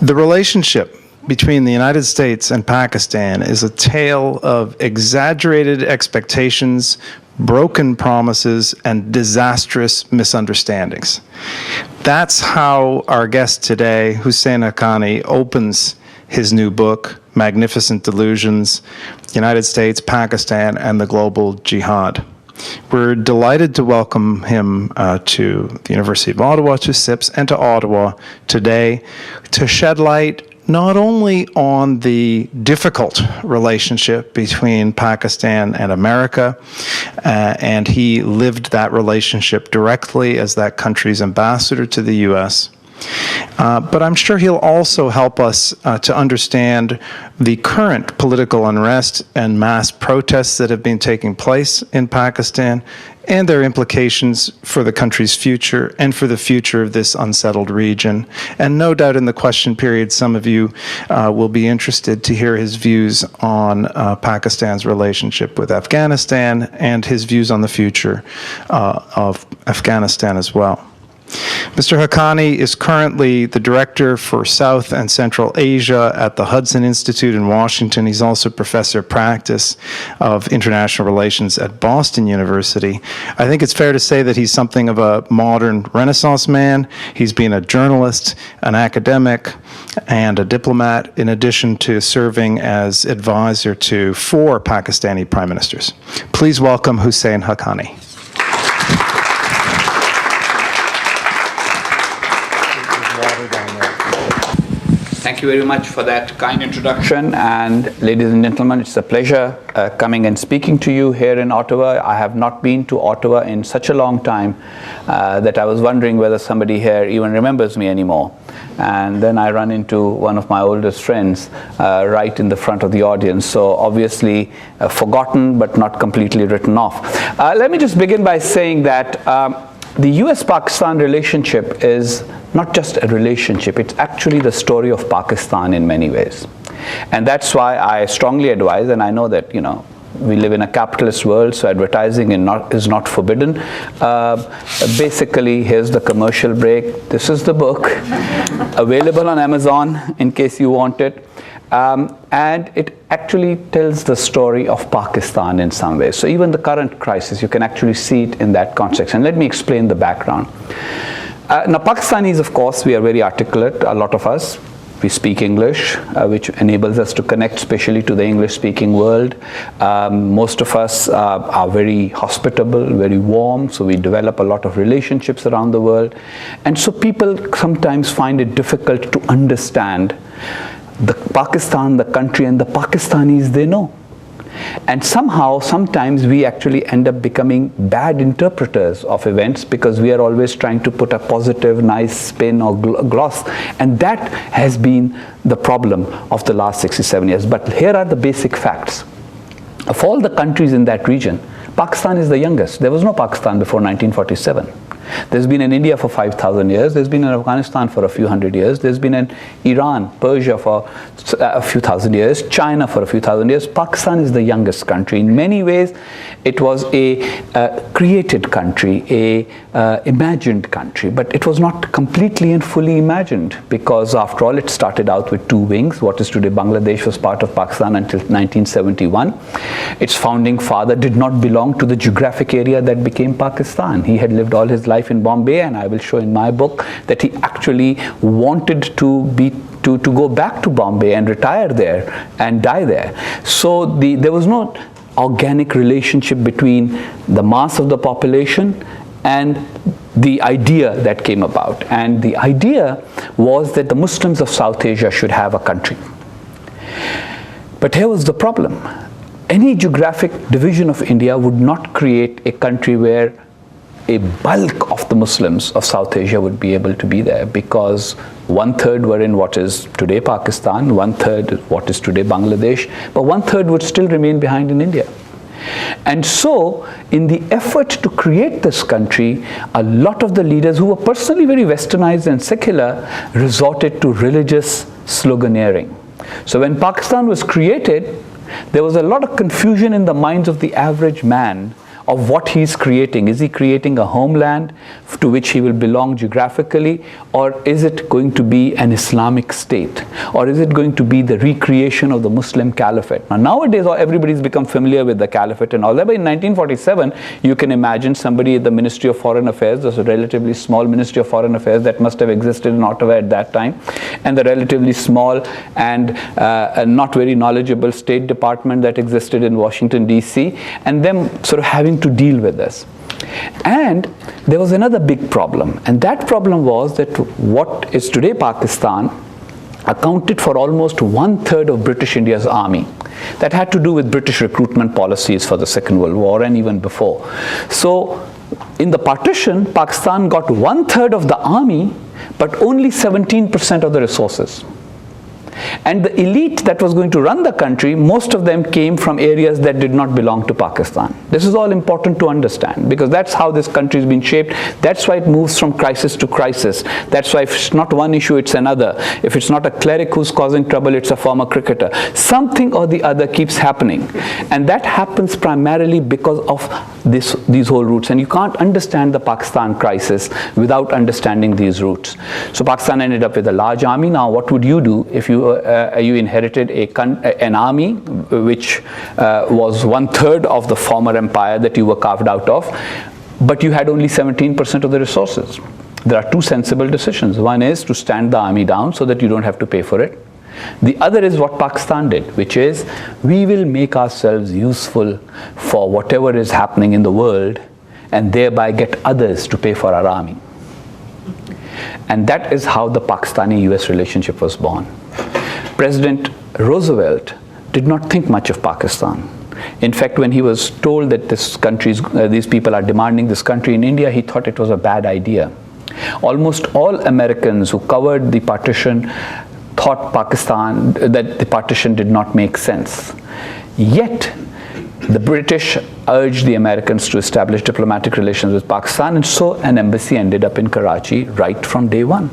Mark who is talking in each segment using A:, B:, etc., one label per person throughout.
A: The relationship between the United States and Pakistan is a tale of exaggerated expectations, broken promises, and disastrous misunderstandings. That's how our guest today, Husain Haqqani, opens his new book, Magnificent Delusions, United States, Pakistan, and the Global Jihad. We're delighted to welcome him to the University of Ottawa, to SIPS, and to Ottawa today to shed light not only on the difficult relationship between Pakistan and America, and he lived that relationship directly as that country's ambassador to the U.S., but I'm sure he'll also help us to understand the current political unrest and mass protests that have been taking place in Pakistan and their implications for the country's future and for the future of this unsettled region. And no doubt in the question period, some of you will be interested to hear his views on Pakistan's relationship with Afghanistan and his views on the future of Afghanistan as well. Mr. Haqqani is currently the Director for South and Central Asia at the Hudson Institute in Washington. He's also Professor of Practice of International Relations at Boston University. I think it's fair to say that he's something of a modern Renaissance man. He's been a journalist, an academic, and a diplomat, in addition to serving as advisor to 4 Pakistani prime ministers. Please welcome Husain Haqqani.
B: Thank you very much for that kind introduction, and ladies and gentlemen, it's a pleasure coming and speaking to you here in Ottawa. I have not been to Ottawa in such a long time that I was wondering whether somebody here even remembers me anymore. And then I run into one of my oldest friends right in the front of the audience, so obviously forgotten but not completely written off. Let me just begin by saying that the US-Pakistan relationship is not just a relationship, it's actually the story of Pakistan in many ways. And that's why I strongly advise, and I know that, you know, we live in a capitalist world, so advertising is not forbidden. Basically, here's the commercial break. This is the book, available on Amazon in case you want it. And it actually tells the story of Pakistan in some ways. So even the current crisis, you can actually see it in that context. And let me explain the background. Now, Pakistanis, of course, we are very articulate, a lot of us. We speak English, which enables us to connect especially to the English-speaking world. Most of us are very hospitable, very warm, so we develop a lot of relationships around the world. And so people sometimes find it difficult to understand the Pakistan, the country, and the Pakistanis they know. And somehow, sometimes we actually end up becoming bad interpreters of events because we are always trying to put a positive, nice spin or gloss. And that has been the problem of the last 67 years. But here are the basic facts. Of all the countries in that region, Pakistan is the youngest. There was no Pakistan before 1947. There's been in India for 5,000 years. There's been in Afghanistan for a few hundred years. There's been in Iran, Persia for a few thousand years. China for a few thousand years. Pakistan is the youngest country. In many ways, it was a created country, a imagined country. But it was not completely and fully imagined because, after all, it started out with 2 wings. What is today Bangladesh was part of Pakistan until 1971. Its founding father did not belong to the geographic area that became Pakistan. He had lived all his life in Bombay, and I will show in my book that he actually wanted to go back to Bombay and retire there and die there. So there was no organic relationship between the mass of the population and the idea that came about. And the idea was that the Muslims of South Asia should have a country. But here was the problem. Any geographic division of India would not create a country where a bulk of the Muslims of South Asia would be able to be there, because 1/3 were in what is today Pakistan, 1/3 what is today Bangladesh, but 1/3 would still remain behind in India. And so, in the effort to create this country, a lot of the leaders who were personally very westernized and secular resorted to religious sloganeering. So when Pakistan was created, there was a lot of confusion in the minds of the average man of what he's creating. Is he creating a homeland to which he will belong geographically, or is it going to be an Islamic state, or is it going to be the recreation of the Muslim caliphate? Now, nowadays everybody's become familiar with the caliphate and all that, but in 1947 you can imagine somebody at the Ministry of Foreign Affairs, there's a relatively small Ministry of Foreign Affairs that must have existed in Ottawa at that time, and the relatively small and not very knowledgeable State Department that existed in Washington DC, and them sort of having to deal with this. And there was another big problem, and that problem was that what is today Pakistan accounted for almost 1/3 of British India's army. That had to do with British recruitment policies for the Second World War and even before. So in the partition, Pakistan got 1/3 of the army, but only 17% of the resources. And the elite that was going to run the country, most of them came from areas that did not belong to Pakistan. This is all important to understand, because that's how this country has been shaped. That's why it moves from crisis to crisis. That's why if it's not one issue, it's another. If it's not a cleric who's causing trouble, it's a former cricketer. Something or the other keeps happening. And that happens primarily because of these whole roots. And you can't understand the Pakistan crisis without understanding these roots. So Pakistan ended up with a large army. Now, what would you do if you inherited an army which was 1/3 of the former empire that you were carved out of, but you had only 17% of the resources? There are two sensible decisions. One is to stand the army down so that you don't have to pay for it. The other is what Pakistan did, which is we will make ourselves useful for whatever is happening in the world and thereby get others to pay for our army. And that is how the Pakistani-US relationship was born. President Roosevelt did not think much of Pakistan. In fact, when he was told that these people are demanding this country in India, he thought it was a bad idea. Almost all Americans who covered the partition thought that the partition did not make sense. Yet, the British urged the Americans to establish diplomatic relations with Pakistan, and so an embassy ended up in Karachi right from day one.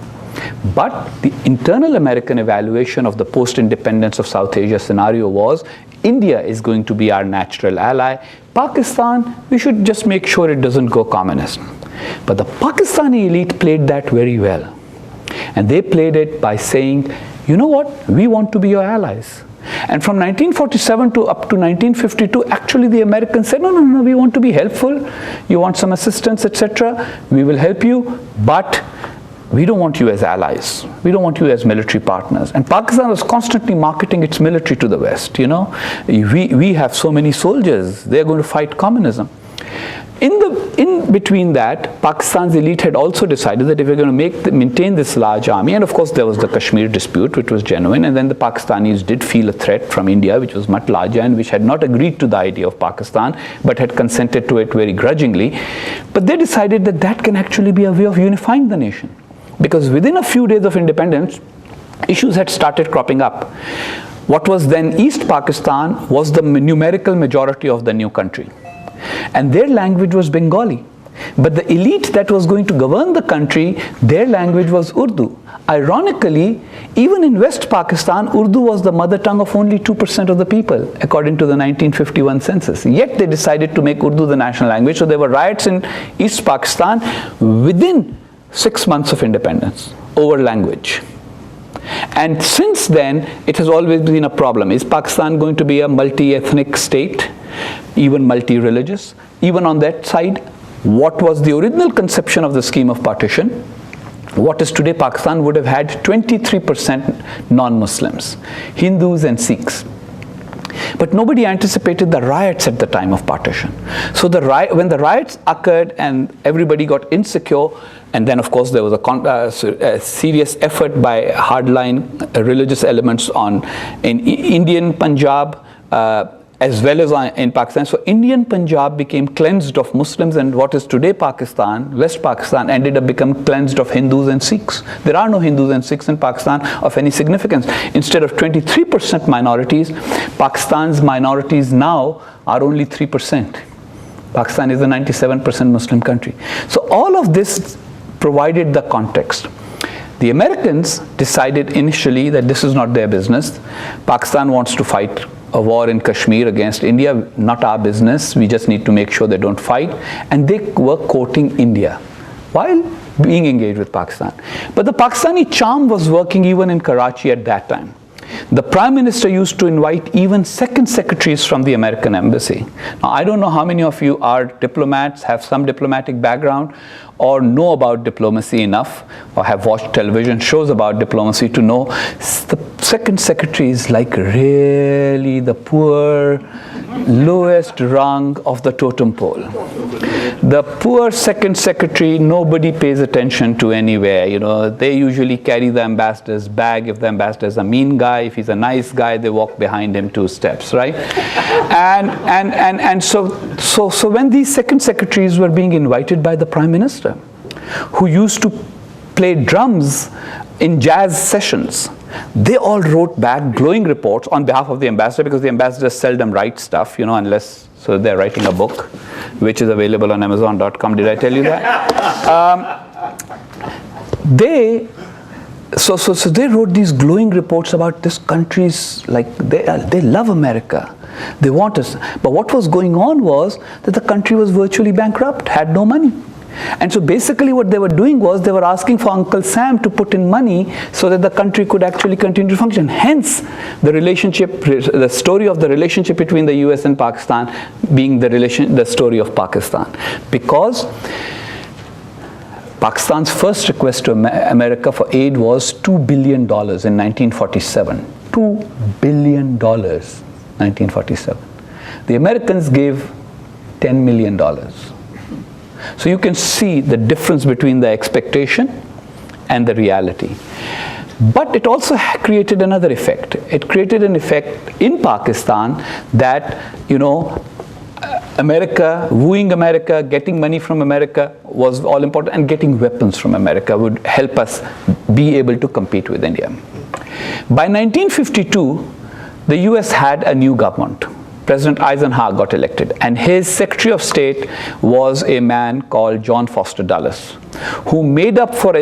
B: But the internal American evaluation of the post-independence of South Asia scenario was, India is going to be our natural ally. Pakistan, we should just make sure it doesn't go communist. But the Pakistani elite played that very well. And they played it by saying, you know what, we want to be your allies. And from 1947 to up to 1952, actually the Americans said, no, we want to be helpful. You want some assistance, etc. We will help you, but we don't want you as allies. We don't want you as military partners. And Pakistan was constantly marketing its military to the West. You know, we have so many soldiers. They're going to fight communism. In between that, Pakistan's elite had also decided that if we're going to maintain this large army, and of course there was the Kashmir dispute, which was genuine, and then the Pakistanis did feel a threat from India, which was much larger and which had not agreed to the idea of Pakistan, but had consented to it very grudgingly. But they decided that that can actually be a way of unifying the nation. Because within a few days of independence, issues had started cropping up. What was then East Pakistan was the numerical majority of the new country. And their language was Bengali. But the elite that was going to govern the country, their language was Urdu. Ironically, even in West Pakistan, Urdu was the mother tongue of only 2% of the people, according to the 1951 census. Yet they decided to make Urdu the national language. So there were riots in East Pakistan within 6 months of independence over language. And since then, it has always been a problem. Is Pakistan going to be a multi-ethnic state, even multi-religious? Even on that side, what was the original conception of the scheme of partition? What is today Pakistan would have had 23% non-Muslims, Hindus and Sikhs. But nobody anticipated the riots at the time of partition. So when the riots occurred and everybody got insecure, and then of course there was a serious effort by hardline religious elements in Indian Punjab, as well as in Pakistan. So Indian Punjab became cleansed of Muslims, and what is today Pakistan, West Pakistan, ended up becoming cleansed of Hindus and Sikhs. There are no Hindus and Sikhs in Pakistan of any significance. Instead of 23% minorities, Pakistan's minorities now are only 3%. Pakistan is a 97% Muslim country. So all of this provided the context. The Americans decided initially that this is not their business. Pakistan wants to fight a war in Kashmir against India, not our business, we just need to make sure they don't fight. And they were courting India while being engaged with Pakistan. But the Pakistani charm was working even in Karachi at that time. The Prime Minister used to invite even second secretaries from the American embassy. Now, I don't know how many of you are diplomats, have some diplomatic background, or know about diplomacy enough, or have watched television shows about diplomacy to know the second secretary is like really the poor, lowest rung of the totem pole. The poor second secretary, nobody pays attention to anywhere. You know, they usually carry the ambassador's bag. If the ambassador is a mean guy, if he's a nice guy, they walk behind him 2 steps, right? And so when these second secretaries were being invited by the Prime Minister, who used to play drums in jazz sessions, they all wrote back glowing reports on behalf of the ambassador, because the ambassador seldom writes stuff, you know, unless, so they're writing a book, which is available on Amazon.com. Did I tell you that? So they wrote these glowing reports about this country's, like, they love America. They want us. But what was going on was that the country was virtually bankrupt, had no money. And so basically what they were doing was they were asking for Uncle Sam to put in money so that the country could actually continue to function. Hence, the story of the relationship between the US and Pakistan being the story of Pakistan. Because Pakistan's first request to America for aid was $2 billion in 1947. $2 billion, 1947. The Americans gave $10 million. So you can see the difference between the expectation and the reality. But it also created another effect. It created an effect in Pakistan that, you know, America, wooing America, getting money from America was all important, and getting weapons from America would help us be able to compete with India. By 1952, the US had a new government. President Eisenhower got elected, and his Secretary of State was a man called John Foster Dulles, who made up for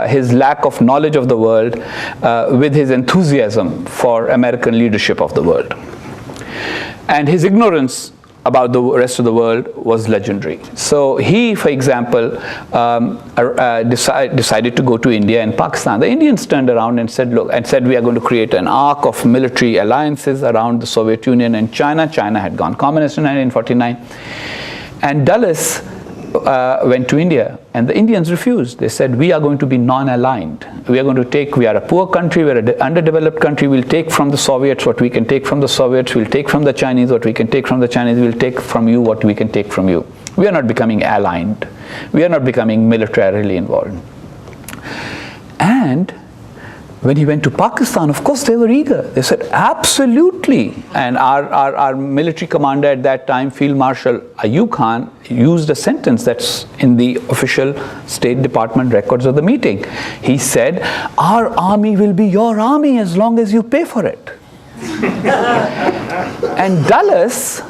B: his lack of knowledge of the world with his enthusiasm for American leadership of the world. And his ignorance about the rest of the world was legendary. So he, for example, decided to go to India and Pakistan. The Indians turned around and said, look, we are going to create an arc of military alliances around the Soviet Union and China. China had gone communist in 1949. And Dulles went to India, and the Indians refused. They said, we are going to be non-aligned. We are a poor country, we're an underdeveloped country, we'll take from the Soviets what we can take from the Soviets, we'll take from the Chinese what we can take from the Chinese, we'll take from you what we can take from you. We are not becoming aligned. We are not becoming militarily involved. And when he went to Pakistan, of course they were eager. They said, absolutely. And our military commander at that time, Field Marshal Ayub Khan, used a sentence that's in the official State Department records of the meeting. He said, our army will be your army as long as you pay for it. And Dulles,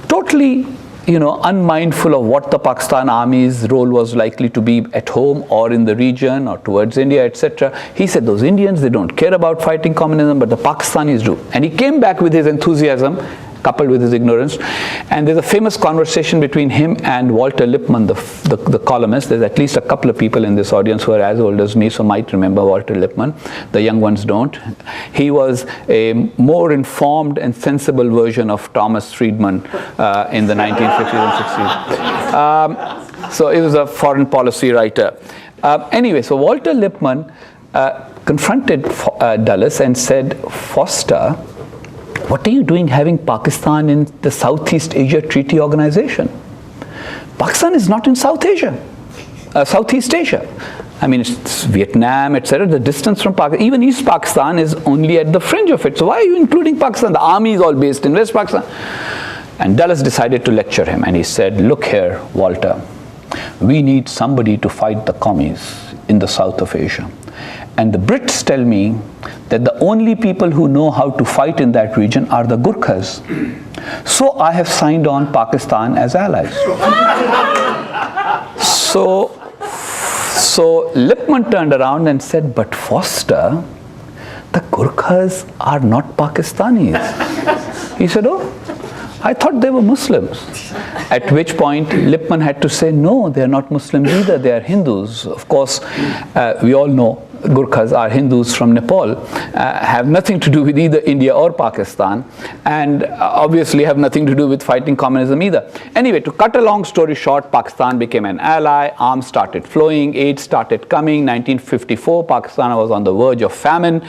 B: totally, you know, unmindful of what the Pakistan army's role was likely to be at home or in the region or towards India, etc. He said, those Indians, they don't care about fighting communism, but the Pakistanis do. And he came back with his enthusiasm, coupled with his ignorance. And there's a famous conversation between him and Walter Lippmann, the columnist. There's at least a couple of people in this audience who are as old as me, so might remember Walter Lippmann. The young ones don't. He was a more informed and sensible version of Thomas Friedman in the 1950s and 60s. So he was a foreign policy writer. Anyway, so Walter Lippmann confronted Dulles and said, Foster, what are you doing having Pakistan in the Southeast Asia Treaty Organization? Pakistan is not in Southeast Asia. I mean, it's Vietnam, etc. The distance from Pakistan, even East Pakistan is only at the fringe of it. So why are you including Pakistan? The army is all based in West Pakistan. And Dulles decided to lecture him, and he said, look here, Walter, we need somebody to fight the commies in the south of Asia. And the Brits tell me that the only people who know how to fight in that region are the Gurkhas. So I have signed on Pakistan as allies. So Lippmann turned around and said, but Foster, the Gurkhas are not Pakistanis. He said, oh, I thought they were Muslims. At which point Lippmann had to say, no, they are not Muslims either, they are Hindus. Of course, we all know Gurkhas are Hindus from Nepal, have nothing to do with either India or Pakistan, and obviously have nothing to do with fighting communism either. Anyway, to cut a long story short, Pakistan became an ally, arms started flowing, aid started coming. 1954, Pakistan was on the verge of famine.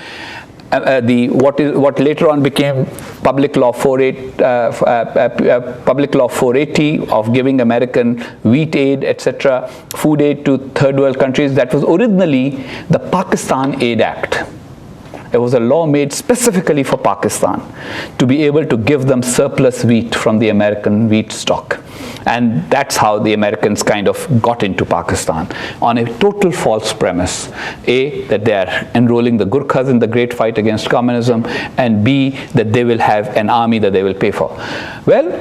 B: What later on became Public Law 480 of giving American wheat aid, etc., food aid to third world countries, that was originally the Pakistan Aid Act. It was a law made specifically for Pakistan to be able to give them surplus wheat from the American wheat stock. And that's how the Americans kind of got into Pakistan, on a total false premise. A, that they are enrolling the Gurkhas in the great fight against communism, and B, that they will have an army that they will pay for. Well,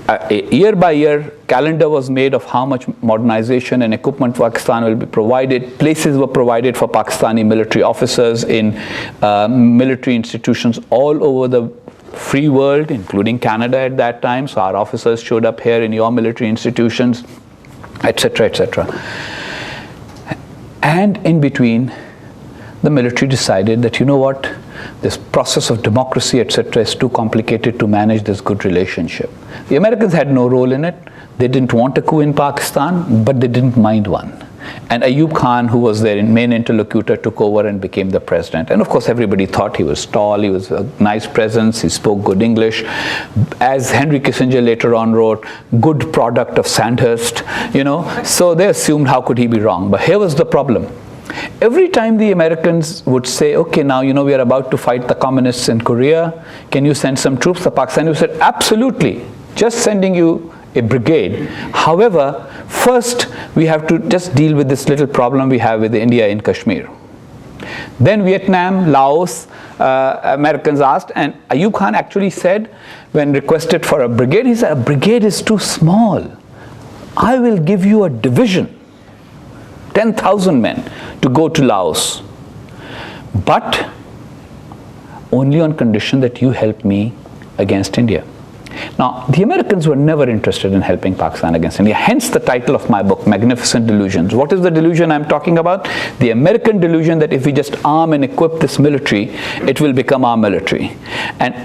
B: a year by year calendar was made of how much modernization and equipment Pakistan will be provided. Places were provided for Pakistani military officers in military institutions all over the free world, including Canada at that time. So our officers showed up here in your military institutions, etc., etc. And in between, the military decided that, you know what, this process of democracy, etc., is too complicated to manage this good relationship. The Americans had no role in it. They didn't want a coup in Pakistan, but they didn't mind one. And Ayub Khan, who was their main interlocutor, took over and became the president. And of course, everybody thought he was tall, he was a nice presence, he spoke good English. As Henry Kissinger later on wrote, good product of Sandhurst, you know. So they assumed, how could he be wrong? But here was the problem. Every time the Americans would say, okay, now, you know, we are about to fight the communists in Korea, can you send some troops? The Pakistanis said, absolutely, just sending you a brigade. However, first we have to just deal with this little problem we have with India in Kashmir. Then Vietnam, Laos, Americans asked, and Ayub Khan actually said, when requested for a brigade, he said, a brigade is too small. I will give you a division, 10,000 men, to go to Laos, but only on condition that you help me against India. Now, the Americans were never interested in helping Pakistan against India, hence the title of my book, Magnificent Delusions. What is the delusion I'm talking about? The American delusion that if we just arm and equip this military, it will become our military. And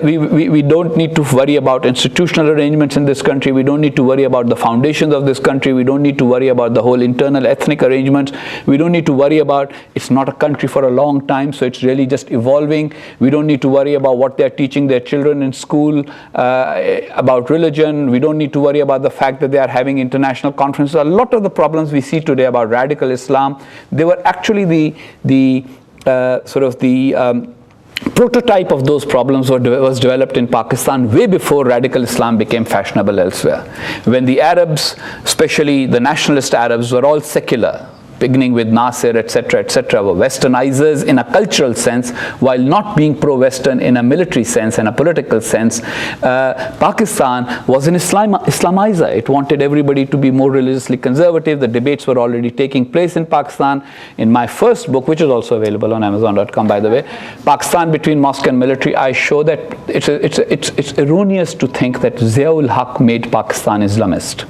B: we don't need to worry about institutional arrangements in this country, we don't need to worry about the foundations of this country, we don't need to worry about the whole internal ethnic arrangements, we don't need to worry about, it's not a country for a long time, so it's really just evolving, we don't need to worry about what they're teaching their children in school, about religion, we don't need to worry about the fact that they are having international conferences. A lot of the problems we see today about radical Islam, they were actually the prototype of those problems was developed in Pakistan way before radical Islam became fashionable elsewhere. When the Arabs, especially the nationalist Arabs, were all secular, beginning with Nasser, etc., etc., were westernizers in a cultural sense, while not being pro-Western in a military sense and a political sense. Pakistan was an Islamizer. It wanted everybody to be more religiously conservative. The debates were already taking place in Pakistan. In my first book, which is also available on Amazon.com, by the way, Pakistan Between Mosque and Military, I show that it's erroneous to think that Ziaul Haq made Pakistan Islamist.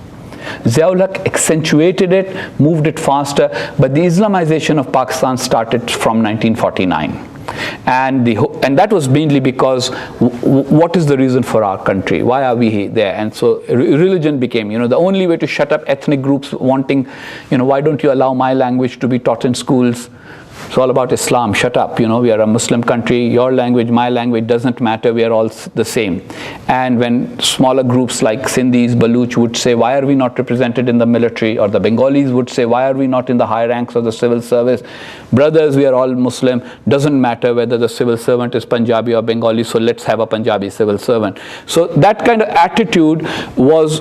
B: Ziaul Haq accentuated it, moved it faster, but the Islamization of Pakistan started from 1949. And that was mainly because what is the reason for our country? Why are we there? And so religion became, you know, the only way to shut up ethnic groups wanting, you know, why don't you allow my language to be taught in schools? It's all about Islam, shut up, you know, we are a Muslim country, your language, my language doesn't matter, we are all the same. And when smaller groups like Sindhis, Baluch would say, why are we not represented in the military? Or the Bengalis would say, why are we not in the high ranks of the civil service? Brothers, we are all Muslim, doesn't matter whether the civil servant is Punjabi or Bengali, so let's have a Punjabi civil servant. So that kind of attitude was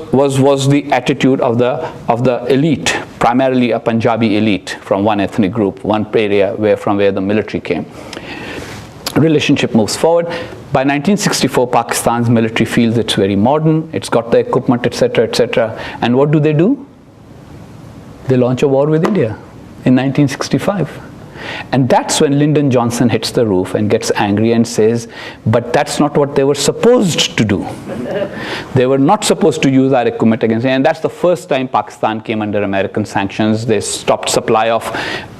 B: the attitude of the elite, primarily a Punjabi elite from one ethnic group, one area from where the military came. Relationship moves forward. By 1964, Pakistan's military feels it's very modern, it's got the equipment, etc., etc. And what do? They launch a war with India in 1965. And that's when Lyndon Johnson hits the roof and gets angry and says, but that's not what they were supposed to do. They were not supposed to use our equipment against India. And that's the first time Pakistan came under American sanctions. They stopped supply of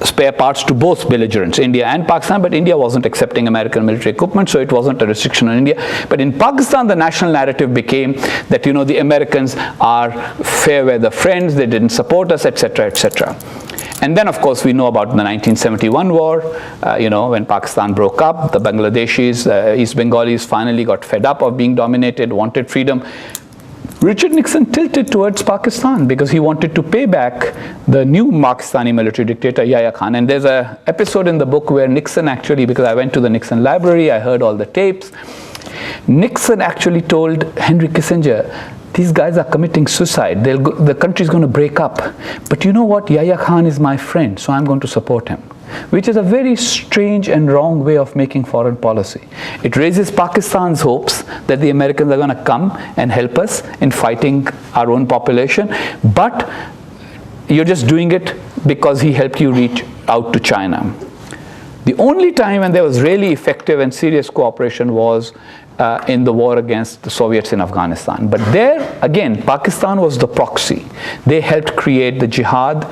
B: spare parts to both belligerents, India and Pakistan, but India wasn't accepting American military equipment, so it wasn't a restriction on India. But in Pakistan, the national narrative became that, the Americans are fair weather friends, they didn't support us, etc., etc. And then, of course, we know about the 1971 war, when Pakistan broke up, the Bangladeshis, East Bengalis finally got fed up of being dominated, wanted freedom. Richard Nixon tilted towards Pakistan because he wanted to pay back the new Pakistani military dictator, Yahya Khan. And there's an episode in the book where Nixon actually, because I went to the Nixon library, I heard all the tapes, Nixon actually told Henry Kissinger, these guys are committing suicide. The country's going to break up. But you know what? Yahya Khan is my friend, so I'm going to support him. Which is a very strange and wrong way of making foreign policy. It raises Pakistan's hopes that the Americans are going to come and help us in fighting our own population. But you're just doing it because he helped you reach out to China. The only time when there was really effective and serious cooperation was in the war against the Soviets in Afghanistan. But there, again, Pakistan was the proxy. They helped create the jihad.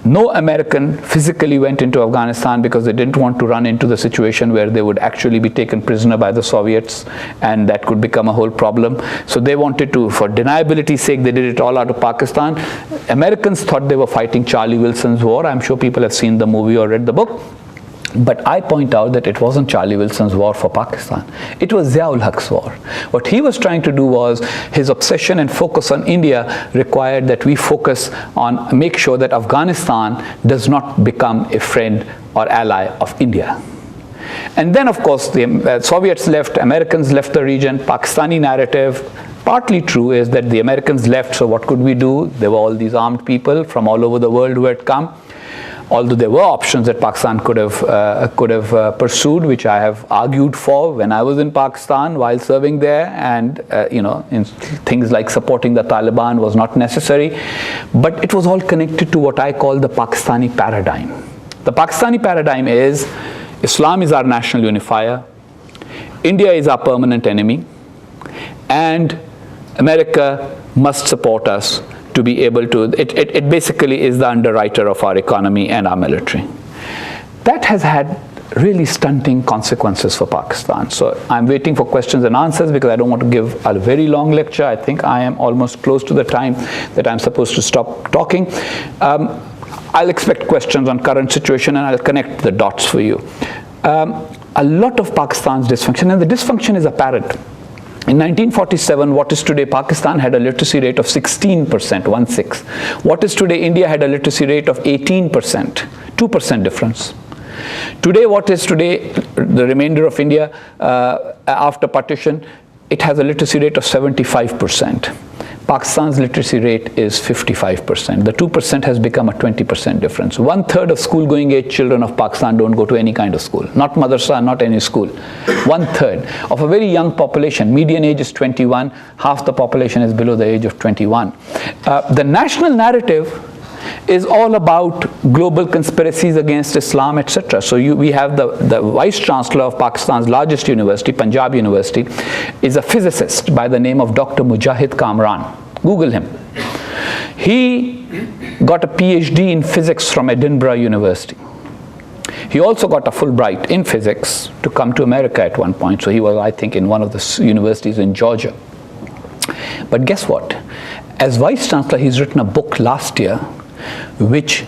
B: No American physically went into Afghanistan because they didn't want to run into the situation where they would actually be taken prisoner by the Soviets, and that could become a whole problem. So they wanted to, for deniability's sake, they did it all out of Pakistan. Americans thought they were fighting Charlie Wilson's war. I'm sure people have seen the movie or read the book. But I point out that it wasn't Charlie Wilson's war for Pakistan. It was Ziaul Haq's war. What he was trying to do was, his obsession and focus on India required that we focus on, make sure that Afghanistan does not become a friend or ally of India. And then, of course, the Soviets left, Americans left the region. Pakistani narrative, partly true, is that the Americans left, so what could we do? There were all these armed people from all over the world who had come. Although there were options that Pakistan could have pursued, which I have argued for when I was in Pakistan while serving there, and in things like supporting the Taliban was not necessary. But it was all connected to what I call the Pakistani paradigm. The Pakistani paradigm is, Islam is our national unifier, India is our permanent enemy, and America must support us to be able to, it basically is the underwriter of our economy and our military. That has had really stunting consequences for Pakistan. So I'm waiting for questions and answers because I don't want to give a very long lecture. I think I am almost close to the time that I'm supposed to stop talking. I'll expect questions on current situation and I'll connect the dots for you. A lot of Pakistan's dysfunction, and the dysfunction is apparent. In 1947, what is today Pakistan had a literacy rate of 16%, 1/6. What is today India had a literacy rate of 18%, 2% difference. Today, what is today the remainder of India after partition, it has a literacy rate of 75%. Pakistan's literacy rate is 55%. The 2% has become a 20% difference. 1/3 of school-going age children of Pakistan don't go to any kind of school. Not madrasa, not any school. 1/3 of a very young population. Median age is 21. Half the population is below the age of 21. The national narrative is all about global conspiracies against Islam, etc. So we have the vice chancellor of Pakistan's largest university, Punjab University, is a physicist by the name of Dr. Mujahid Kamran. Google him. He got a PhD in physics from Edinburgh University. He also got a Fulbright in physics to come to America at one point. So he was, I think, in one of the universities in Georgia. But guess what? As vice chancellor, he's written a book last year which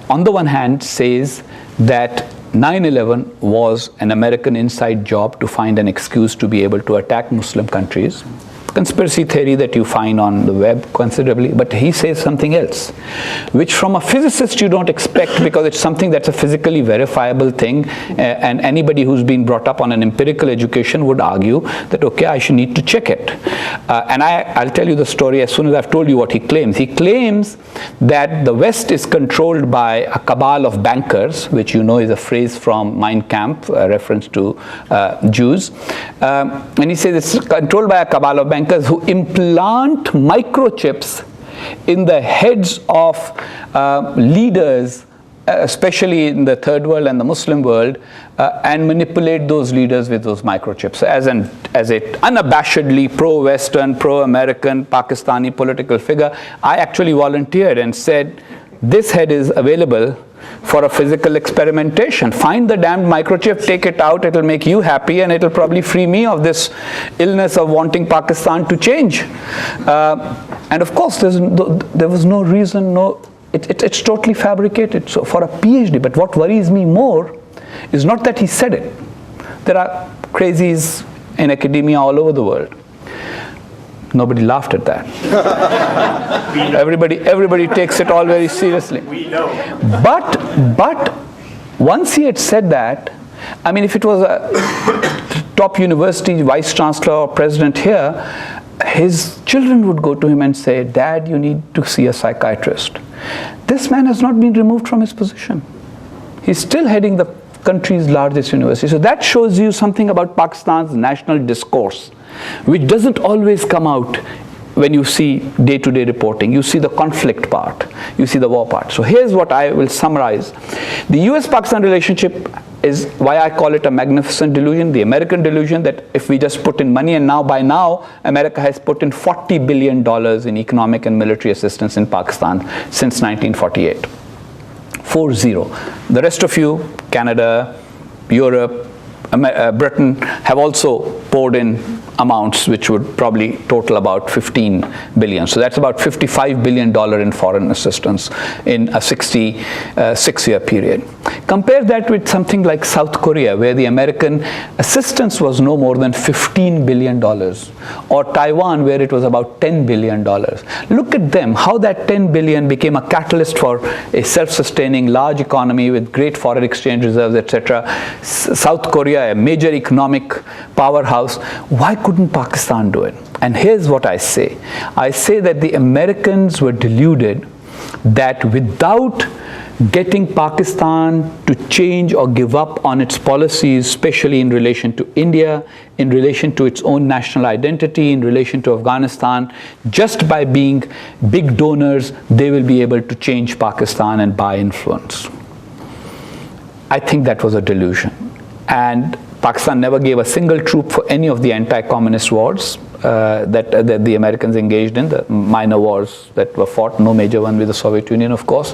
B: on the one hand says that 9/11 was an American inside job to find an excuse to be able to attack Muslim countries. Conspiracy theory that you find on the web considerably, but he says something else, which from a physicist you don't expect because it's something that's a physically verifiable thing, and anybody who's been brought up on an empirical education would argue that, okay, I should need to check it. And I'll tell you the story as soon as I've told you what he claims. He claims that the West is controlled by a cabal of bankers, which you know is a phrase from Mein Kampf, a reference to Jews. And he says it's controlled by a cabal of bankers who implant microchips in the heads of leaders especially in the third world and the Muslim world, and manipulate those leaders with those microchips. As an unabashedly pro-Western, pro-American, Pakistani political figure, I actually volunteered and said, this head is available for a physical experimentation. Find the damned microchip, take it out, it'll make you happy, and it'll probably free me of this illness of wanting Pakistan to change. And of course, there was no reason, it's totally fabricated. So for a PhD, but what worries me more is not that he said it. There are crazies in academia all over the world. Nobody laughed at that. Everybody takes it all very seriously.
C: We know.
B: But once he had said that, I mean, if it was a top university vice chancellor or president here, his children would go to him and say, Dad, you need to see a psychiatrist. This man has not been removed from his position. He's still heading the country's largest university. So that shows you something about Pakistan's national discourse, which doesn't always come out when you see day-to-day reporting. You see the conflict part, you see the war part. So here's what I will summarize. The US-Pakistan relationship is why I call it a magnificent delusion, the American delusion that if we just put in money, and now by now, America has put in $40 billion in economic and military assistance in Pakistan since 1948. 40. The rest of you, Canada, Europe, Britain, have also poured in amounts which would probably total about 15 billion. So that's about $55 billion in foreign assistance in a 66-year period. Compare that with something like South Korea, where the American assistance was no more than $15 billion, or Taiwan, where it was about $10 billion. Look at them, how that 10 billion became a catalyst for a self-sustaining large economy with great foreign exchange reserves, etc. South Korea, a major economic powerhouse. Why couldn't Pakistan do it? And here's what I say. I say that the Americans were deluded that without getting Pakistan to change or give up on its policies, especially in relation to India, in relation to its own national identity, in relation to Afghanistan, just by being big donors, they will be able to change Pakistan and buy influence. I think that was a delusion. And Pakistan never gave a single troop for any of the anti-communist wars that the Americans engaged in, the minor wars that were fought, no major one with the Soviet Union, of course.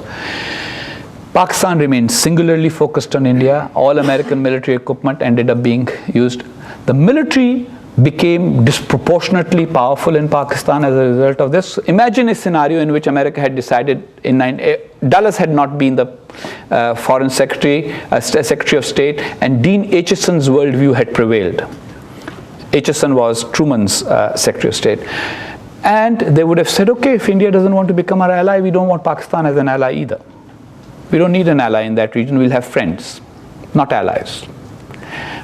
B: Pakistan remained singularly focused on India. All American military equipment ended up being used. The military became disproportionately powerful in Pakistan as a result of this. Imagine a scenario in which America had decided Dulles had not been the foreign secretary, Secretary of State, and Dean Acheson's worldview had prevailed. Acheson was Truman's Secretary of State. And they would have said, okay, if India doesn't want to become our ally, we don't want Pakistan as an ally either. We don't need an ally in that region, we'll have friends, not allies.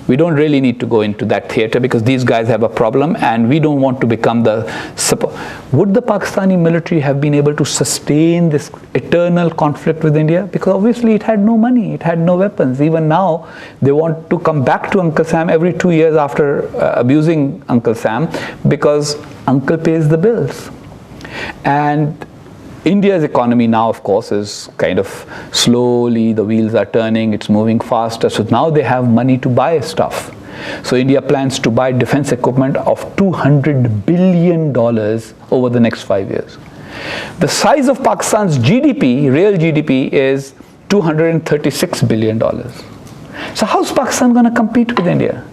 B: We don't really need to go into that theater because these guys have a problem and we don't want to become the support. Would the Pakistani military have been able to sustain this eternal conflict with India? Because obviously it had no money, it had no weapons. Even now, they want to come back to Uncle Sam every 2 years after abusing Uncle Sam because Uncle pays the bills. And India's economy now, of course, is kind of slowly, the wheels are turning, it's moving faster. So now they have money to buy stuff. So India plans to buy defense equipment of $200 billion over the next 5 years. The size of Pakistan's GDP, real GDP, is $236 billion. So how's Pakistan going to compete with India?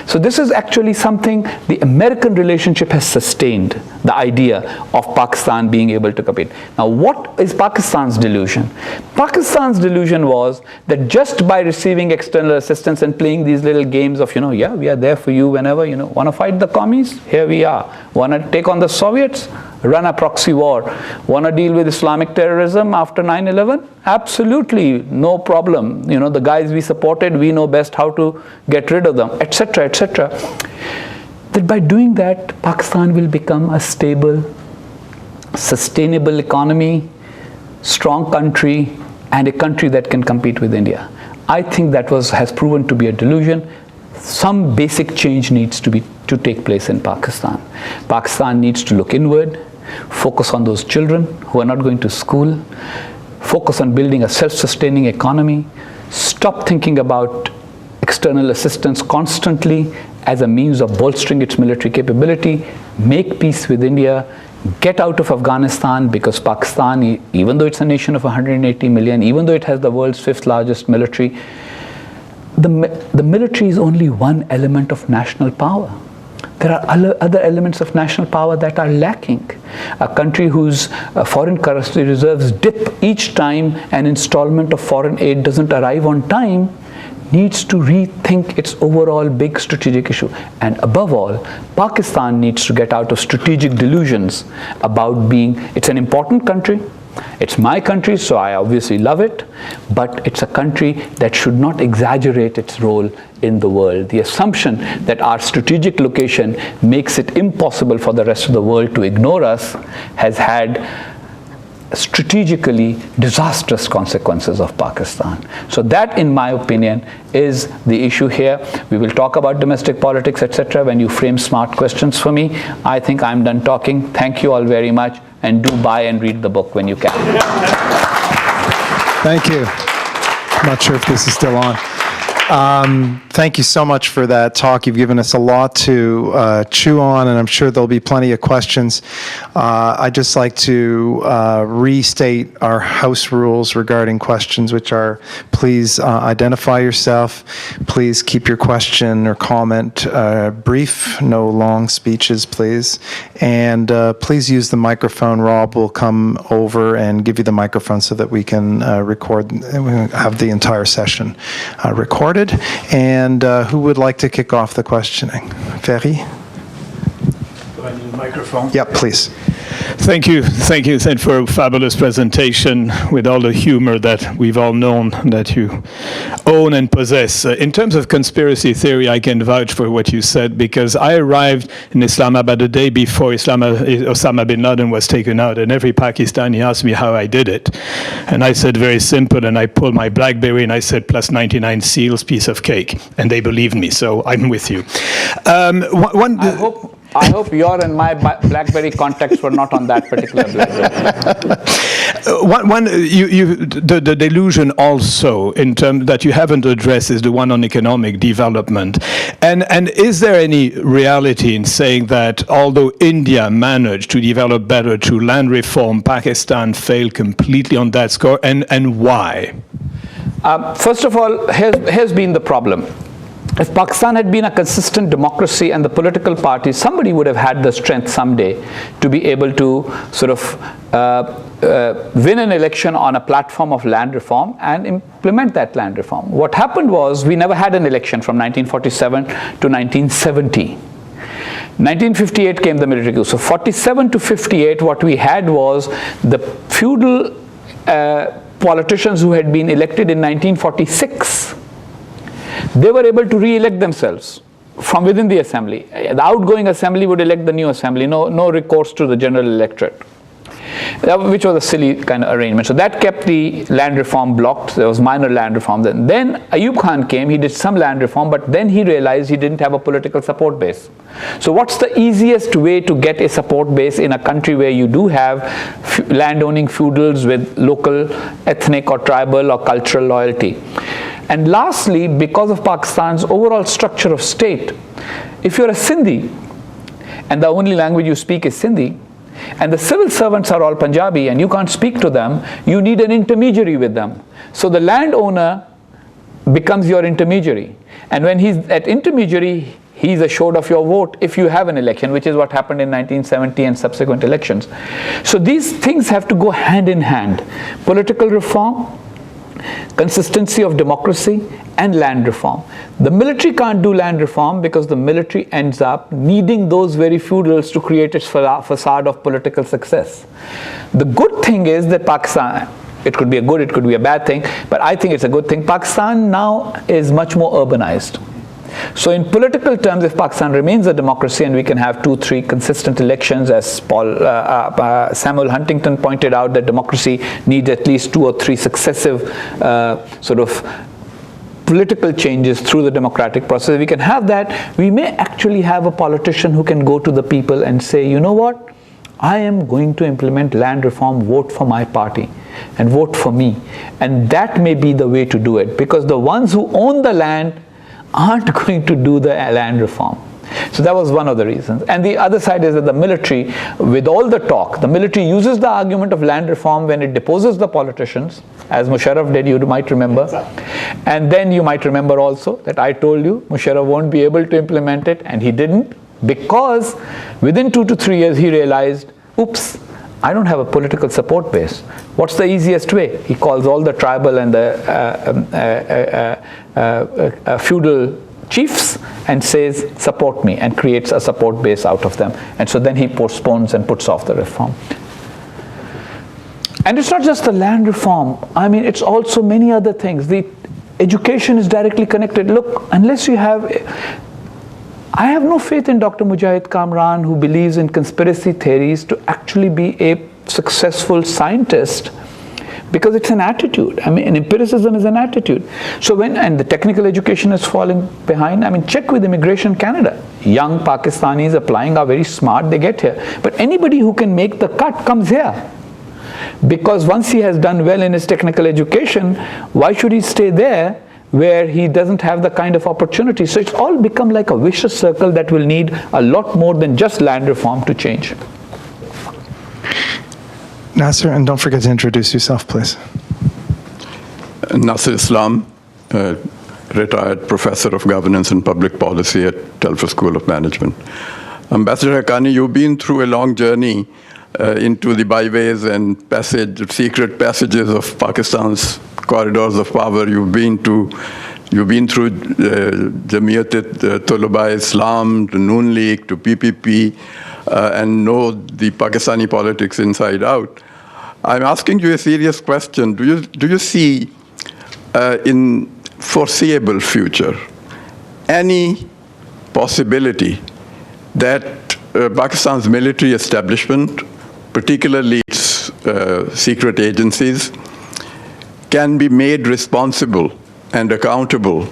B: So this is actually something the American relationship has sustained, the idea of Pakistan being able to compete. Now what is Pakistan's delusion? Pakistan's delusion was that just by receiving external assistance and playing these little games of, yeah, we are there for you whenever, want to fight the commies? Here we are. Want to take on the Soviets? Run a proxy war. Want to deal with Islamic terrorism after 9/11? Absolutely, no problem. The guys we supported, we know best how to get rid of them, etc., etc. That by doing that, Pakistan will become a stable, sustainable economy, strong country, and a country that can compete with India. I think that has proven to be a delusion. Some basic change needs to take place in Pakistan. Pakistan needs to look inward, focus on those children who are not going to school, focus on building a self-sustaining economy, stop thinking about external assistance constantly as a means of bolstering its military capability, make peace with India, get out of Afghanistan, because Pakistan, even though it's a nation of 180 million, even though it has the world's 5th largest military, the military is only one element of national power. There are other elements of national power that are lacking. A country whose foreign currency reserves dip each time an installment of foreign aid doesn't arrive on time needs to rethink its overall big strategic issue. And above all, Pakistan needs to get out of strategic delusions about being, it's an important country, it's my country, so I obviously love it, but it's a country that should not exaggerate its role in the world. The assumption that our strategic location makes it impossible for the rest of the world to ignore us has had strategically disastrous consequences of Pakistan. So that, in my opinion, is the issue here. We will talk about domestic politics, etc. when you frame smart questions for me. I think I'm done talking. Thank you all very much, and do buy and read the book when you can.
A: Thank you. I'm not sure if this is still on. Thank you so much for that talk. You've given us a lot to chew on, and I'm sure there'll be plenty of questions. I'd just like to restate our house rules regarding questions, which are: please identify yourself, please keep your question or comment brief, no long speeches, please, and please use the microphone. Rob will come over and give you the microphone so that we can record, have the entire session recorded. And who would like to kick off the questioning? Ferry?
C: Do I need a microphone?
A: Yeah, please.
C: Thank you, Husain, for a fabulous presentation with all the humor that we've all known that you own and possess. In terms of conspiracy theory, I can vouch for what you said, because I arrived in Islamabad the day before Osama bin Laden was taken out, and every Pakistani asked me how I did it. And I said, very simple, and I pulled my BlackBerry and I said, plus 99 seals, piece of cake. And they believed me, so I'm with you.
B: I hope your and my BlackBerry contacts were not on that particular BlackBerry.
C: The delusion also, in terms that you haven't addressed, is the one on economic development. And is there any reality in saying that although India managed to develop better through land reform, Pakistan failed completely on that score, and why?
B: First of all, here's been the problem. If Pakistan had been a consistent democracy and the political parties, somebody would have had the strength someday to be able to sort of win an election on a platform of land reform and implement that land reform. What happened was we never had an election from 1947 to 1970. 1958 came the military coup. So 47 to 58, what we had was the feudal politicians who had been elected in 1946. They were able to re-elect themselves from within the assembly. The outgoing assembly would elect the new assembly, no recourse to the general electorate, which was a silly kind of arrangement. So that kept the land reform blocked. There was minor land reform then. Then Ayub Khan came, he did some land reform, but then he realized he didn't have a political support base. So what's the easiest way to get a support base in a country where you do have land-owning feudals with local ethnic or tribal or cultural loyalty? And lastly, because of Pakistan's overall structure of state, if you're a Sindhi, and the only language you speak is Sindhi, and the civil servants are all Punjabi, and you can't speak to them, you need an intermediary with them. So the landowner becomes your intermediary. And when he's at intermediary, he's assured of your vote if you have an election, which is what happened in 1970 and subsequent elections. So these things have to go hand in hand. Political reform, consistency of democracy, and land reform. The military can't do land reform because the military ends up needing those very feudals to create its facade of political success. The good thing is that Pakistan, it could be a good, it could be a bad thing, but I think it's a good thing. Pakistan now is much more urbanized. So in political terms, if Pakistan remains a democracy and we can have 2-3 consistent elections, as Samuel Huntington pointed out, that democracy needs at least 2 or 3 successive sort of political changes through the democratic process. If we can have that, we may actually have a politician who can go to the people and say, you know what, I am going to implement land reform, vote for my party. and vote for me. And that may be the way to do it, because the ones who own the land aren't going to do the land reform. So that was one of the reasons. And the other side is that the military, with all the talk, the military uses the argument of land reform when it deposes the politicians, as Musharraf did, you might remember. And then you might remember also that I told you Musharraf won't be able to implement it, and he didn't, because within 2 to 3 years he realized, oops, I don't have a political support base. What's the easiest way? He calls all the tribal and the feudal chiefs and says, support me, and creates a support base out of them. And so then he postpones and puts off the reform. And it's not just the land reform. I mean, it's also many other things. The education is directly connected. Look, unless you have... I have no faith in Dr. Mujahid Kamran, who believes in conspiracy theories, to actually be a successful scientist, because it's an attitude. I mean, empiricism is an attitude. So and the technical education is falling behind. I mean, check with Immigration Canada. Young Pakistanis applying are very smart, they get here. But anybody who can make the cut comes here. Because once he has done well in his technical education, why should he stay there where he doesn't have the kind of opportunity? So it's all become like a vicious circle that will need a lot more than just land reform to change.
A: Nasser, and don't forget to introduce yourself, please.
D: Nasser Islam, retired professor of governance and public policy at Telford School of Management. Ambassador Haqqani, you've been through a long journey into the byways and secret passages of Pakistan's corridors of power. You've been through Jamiat-e-Tulaba Islam, to Noon League, to PPP, and know the Pakistani politics inside out. I'm asking you a serious question. Do you see in foreseeable future any possibility that Pakistan's military establishment, particularly its secret agencies, can be made responsible and accountable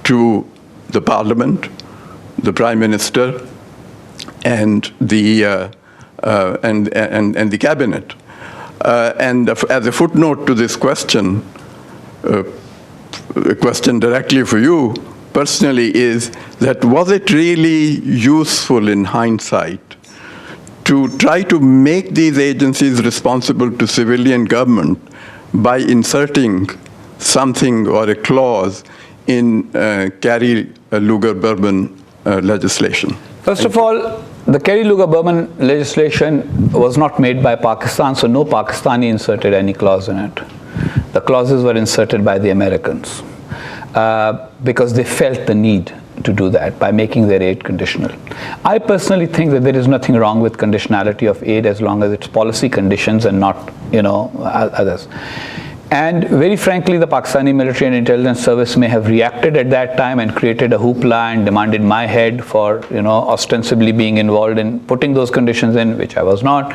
D: to the Parliament, the Prime Minister, and the Cabinet? And as a footnote to this question, a question directly for you personally is that, was it really useful in hindsight to try to make these agencies responsible to civilian government by inserting something or a clause in Kerry-Lugar-Burman legislation?
B: First of all, the Kerry-Lugar-Burman legislation was not made by Pakistan, so no Pakistani inserted any clause in it. The clauses were inserted by the Americans because they felt the need to do that by making their aid conditional. I personally think that there is nothing wrong with conditionality of aid as long as it's policy conditions and not, others. And very frankly, the Pakistani military and intelligence service may have reacted at that time and created a hoopla and demanded my head for, ostensibly being involved in putting those conditions in, which I was not.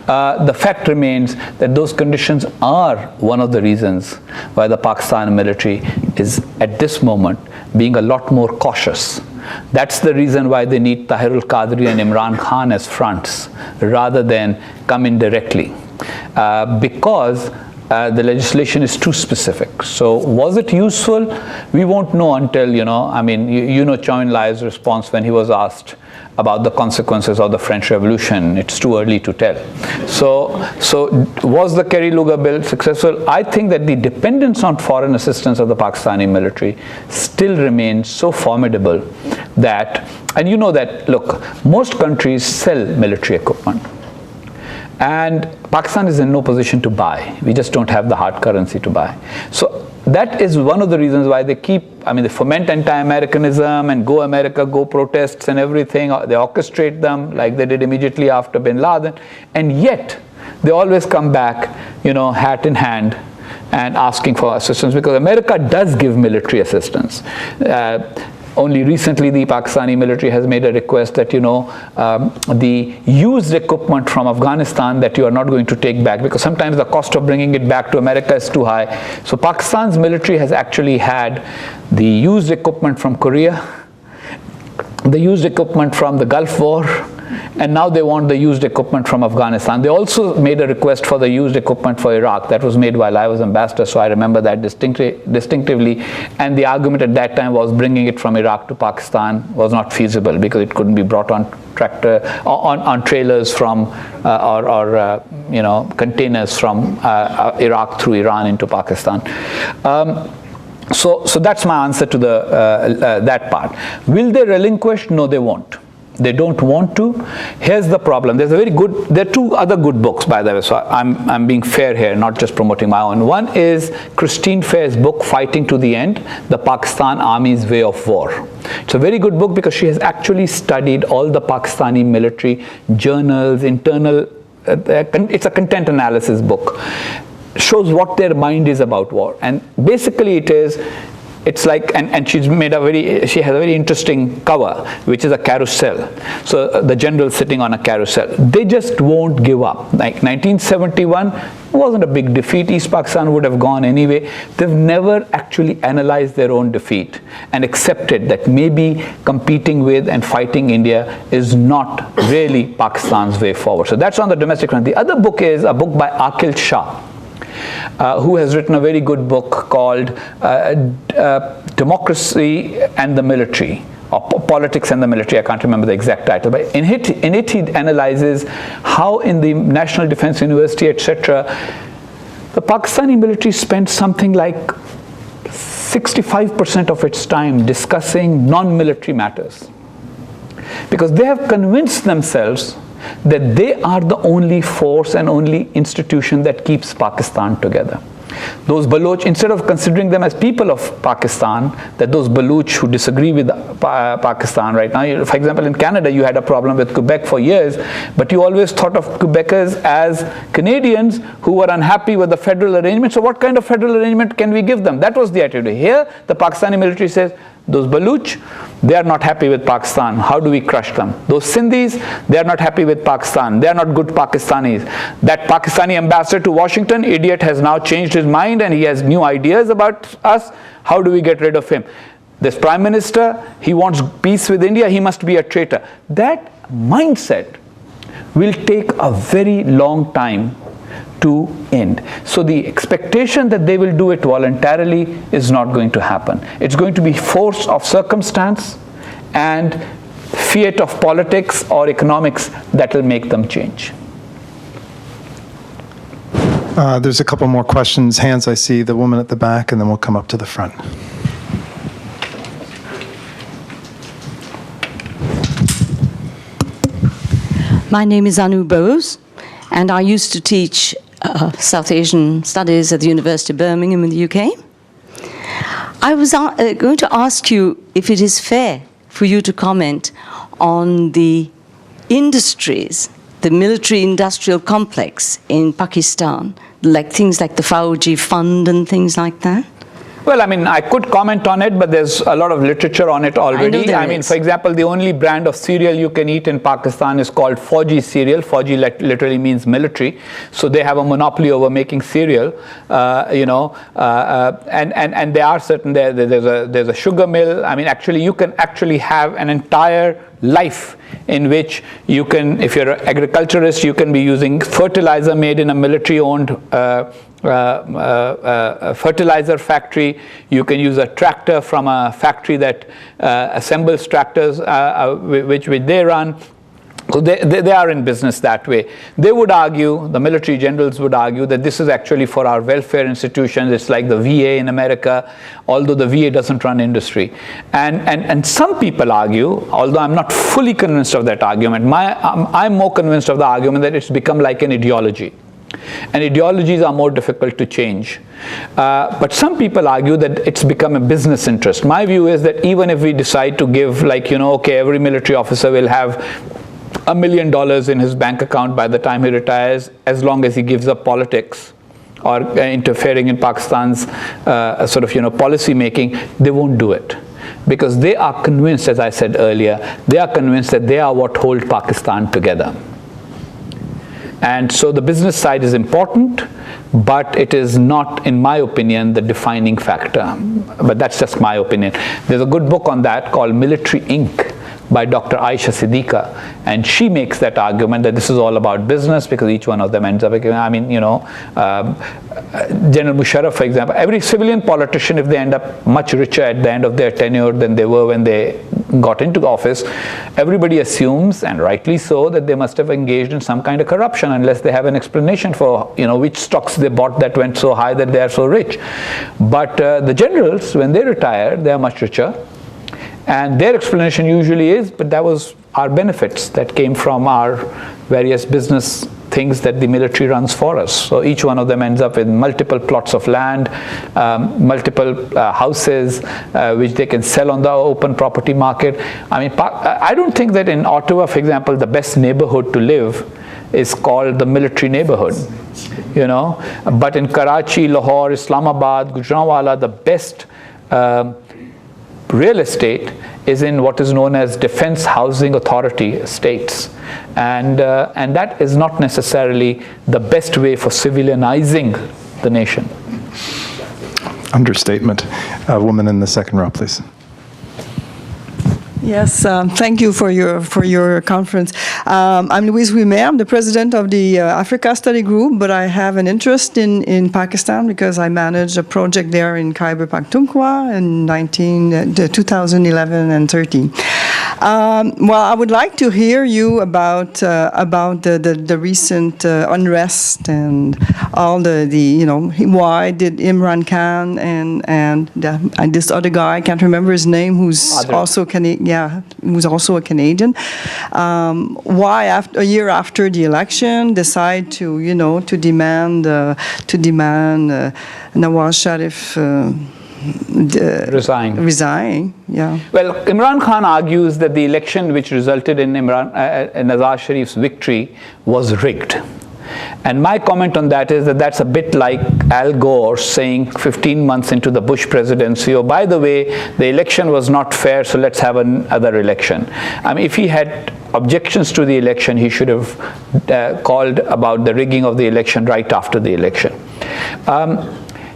B: The fact remains that those conditions are one of the reasons why the Pakistan military is, at this moment, being a lot more cautious. That's the reason why they need Tahir al-Qadri and Imran Khan as fronts, rather than come in directly. Because the legislation is too specific. So was it useful? We won't know until, Chou En-lai's response when he was asked about the consequences of the French Revolution. It's too early to tell. So was the Kerry-Lugar bill successful? I think that the dependence on foreign assistance of the Pakistani military still remains so formidable that, and you know that, look, most countries sell military equipment. And Pakistan is in no position to buy. We just don't have the hard currency to buy. So that is one of the reasons why they they foment anti-Americanism and go America, go protests and everything. They orchestrate them like they did immediately after bin Laden. And yet, they always come back, hat in hand, and asking for assistance, because America does give military assistance. Only recently, the Pakistani military has made a request that, the used equipment from Afghanistan that you are not going to take back, because sometimes the cost of bringing it back to America is too high. So Pakistan's military has actually had the used equipment from Korea, the used equipment from the Gulf War, and now they want the used equipment from Afghanistan. They also made a request for the used equipment for Iraq. That was made while I was ambassador, so I remember that distinctively. And the argument at that time was bringing it from Iraq to Pakistan was not feasible because it couldn't be brought on on trailers from containers from Iraq through Iran into Pakistan. So that's my answer to that part. Will they relinquish? No, they won't. They don't want to. Here's the problem. There are two other good books, by the way, so I'm being fair here, not just promoting my own. One is Christine Fair's book, Fighting to the End, The Pakistan Army's Way of War. It's a very good book because she has actually studied all the Pakistani military journals, internal, it's a content analysis book. Shows what their mind is about war. And basically it's like, and she has a very interesting cover, which is a carousel. So the general sitting on a carousel. They just won't give up. Like 1971 wasn't a big defeat. East Pakistan would have gone anyway. They've never actually analyzed their own defeat and accepted that maybe competing with and fighting India is not really Pakistan's way forward. So that's on the domestic front. The other book is a book by Aqil Shah, who has written a very good book called Democracy and the Military, or Politics and the Military. I can't remember the exact title, but in it he analyzes how in the National Defense University, etc., the Pakistani military spent something like 65% of its time discussing non-military matters, because they have convinced themselves that they are the only force and only institution that keeps Pakistan together. Those Baloch, instead of considering them as people of Pakistan, that those Baloch who disagree with Pakistan right now, for example, in Canada you had a problem with Quebec for years, but you always thought of Quebecers as Canadians who were unhappy with the federal arrangement. So what kind of federal arrangement can we give them? That was the attitude. Here, the Pakistani military says, those Baloch, they are not happy with Pakistan. How do we crush them? Those Sindhis, they are not happy with Pakistan. They are not good Pakistanis. That Pakistani ambassador to Washington, idiot, has now changed his mind and he has new ideas about us. How do we get rid of him? This prime minister, he wants peace with India. He must be a traitor. That mindset will take a very long time to end. So the expectation that they will do it voluntarily is not going to happen. It's going to be force of circumstance and fiat of politics or economics that will make them change.
A: There's a couple more questions. Hands, I see the woman at the back, and then we'll come up to the front.
E: My name is Anu Bose, and I used to teach South Asian Studies at the University of Birmingham in the UK. I was going to ask you if it is fair for you to comment on the industries, the military-industrial complex in Pakistan, like things like the Fauji Fund and things like that.
B: Well, I mean, I could comment on it, but there's a lot of literature on it already. I mean, for example, the only brand of cereal you can eat in Pakistan is called Fauji cereal. Fauji literally means military. So they have a monopoly over making cereal, and there are certain, there's a sugar mill. I mean, actually, you can actually have an entire life in which you can, if you're an agriculturist, you can be using fertilizer made in a military-owned fertilizer factory. You can use a tractor from a factory that assembles tractors, which they run. So they are in business that way. They would argue, the military generals would argue, that this is actually for our welfare institutions. It's like the VA in America, although the VA doesn't run industry. And some people argue, although I'm not fully convinced of that argument, I'm more convinced of the argument that it's become like an ideology. And ideologies are more difficult to change. But some people argue that it's become a business interest. My view is that even if we decide to give, okay, every military officer will have $1 million in his bank account by the time he retires, as long as he gives up politics or interfering in Pakistan's policy making, they won't do it. Because they are convinced, as I said earlier, they are convinced that they are what hold Pakistan together. And so the business side is important, but it is not, in my opinion, the defining factor. But that's just my opinion. There's a good book on that called Military Inc., by Dr. Aisha Siddiqa, and she makes that argument that this is all about business because each one of them ends up, I mean, General Musharraf, for example, every civilian politician, if they end up much richer at the end of their tenure than they were when they got into office, everybody assumes, and rightly so, that they must have engaged in some kind of corruption unless they have an explanation for which stocks they bought that went so high that they are so rich. But the generals, when they retire, they are much richer, and their explanation usually is, but that was our benefits that came from our various business things that the military runs for us. So each one of them ends up with multiple plots of land, multiple houses, which they can sell on the open property market. I mean, I don't think that in Ottawa, for example, the best neighborhood to live is called the military neighborhood, But in Karachi, Lahore, Islamabad, Gujranwala, the best real estate is in what is known as Defense Housing Authority estates. And that is not necessarily the best way for civilianizing the nation.
A: Understatement. A woman in the second row, please.
F: Yes, thank you for your conference. I'm Louise Ouimet. I'm the president of the Africa Study Group, but I have an interest in Pakistan because I managed a project there in Khyber Pakhtunkhwa in 2011 and 13. Well, I would like to hear you about the recent unrest and all why did Imran Khan and this other guy, I can't remember his name, who's also Canadian. Yeah, who's also a Canadian. Why, after a year after the election, decide to demand Nawaz Sharif resign? Yeah.
B: Well, Imran Khan argues that the election which resulted in Nawaz Sharif's victory was rigged. And my comment on that is that that's a bit like Al Gore saying 15 months into the Bush presidency, oh, by the way, the election was not fair, so let's have another election. I mean, if he had objections to the election, he should have called about the rigging of the election right after the election.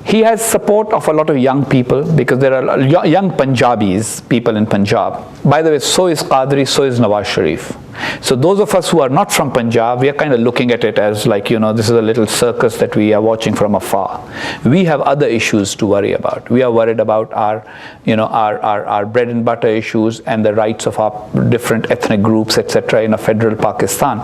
B: He has support of a lot of young people because there are young Punjabis, people in Punjab. By the way, so is Qadri, so is Nawaz Sharif. So those of us who are not from Punjab, we are kind of looking at it as like, this is a little circus that we are watching from afar. We have other issues to worry about. We are worried about our bread and butter issues and the rights of our different ethnic groups, etc. in a federal Pakistan.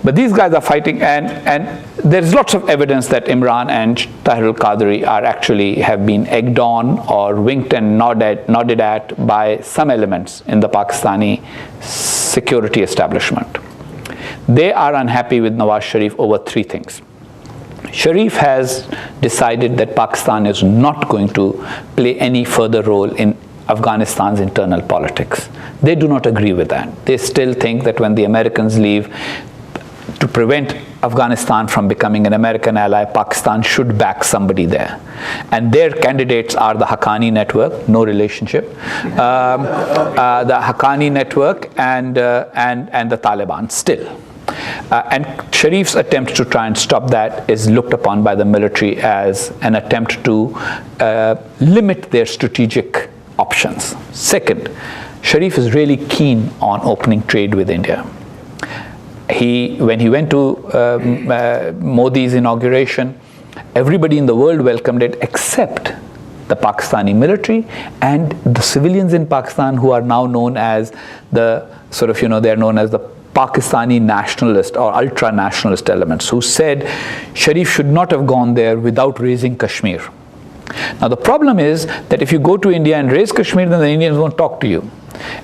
B: But these guys are fighting, and there's lots of evidence that Imran and Tahir al-Qadri have been egged on or winked and nodded at by some elements in the Pakistani security establishment. They are unhappy with Nawaz Sharif over three things. Sharif has decided that Pakistan is not going to play any further role in Afghanistan's internal politics. They do not agree with that. They still think that when the Americans leave, to prevent Afghanistan from becoming an American ally, Pakistan should back somebody there. And their candidates are the Haqqani network, no relationship, the Haqqani network and the Taliban still. And Sharif's attempt to try and stop that is looked upon by the military as an attempt to limit their strategic options. Second, Sharif is really keen on opening trade with India. When he went to Modi's inauguration, everybody in the world welcomed it except the Pakistani military and the civilians in Pakistan who are now known as they're known as the Pakistani nationalist or ultra-nationalist elements, who said Sharif should not have gone there without raising Kashmir. Now the problem is that if you go to India and raise Kashmir, then the Indians won't talk to you.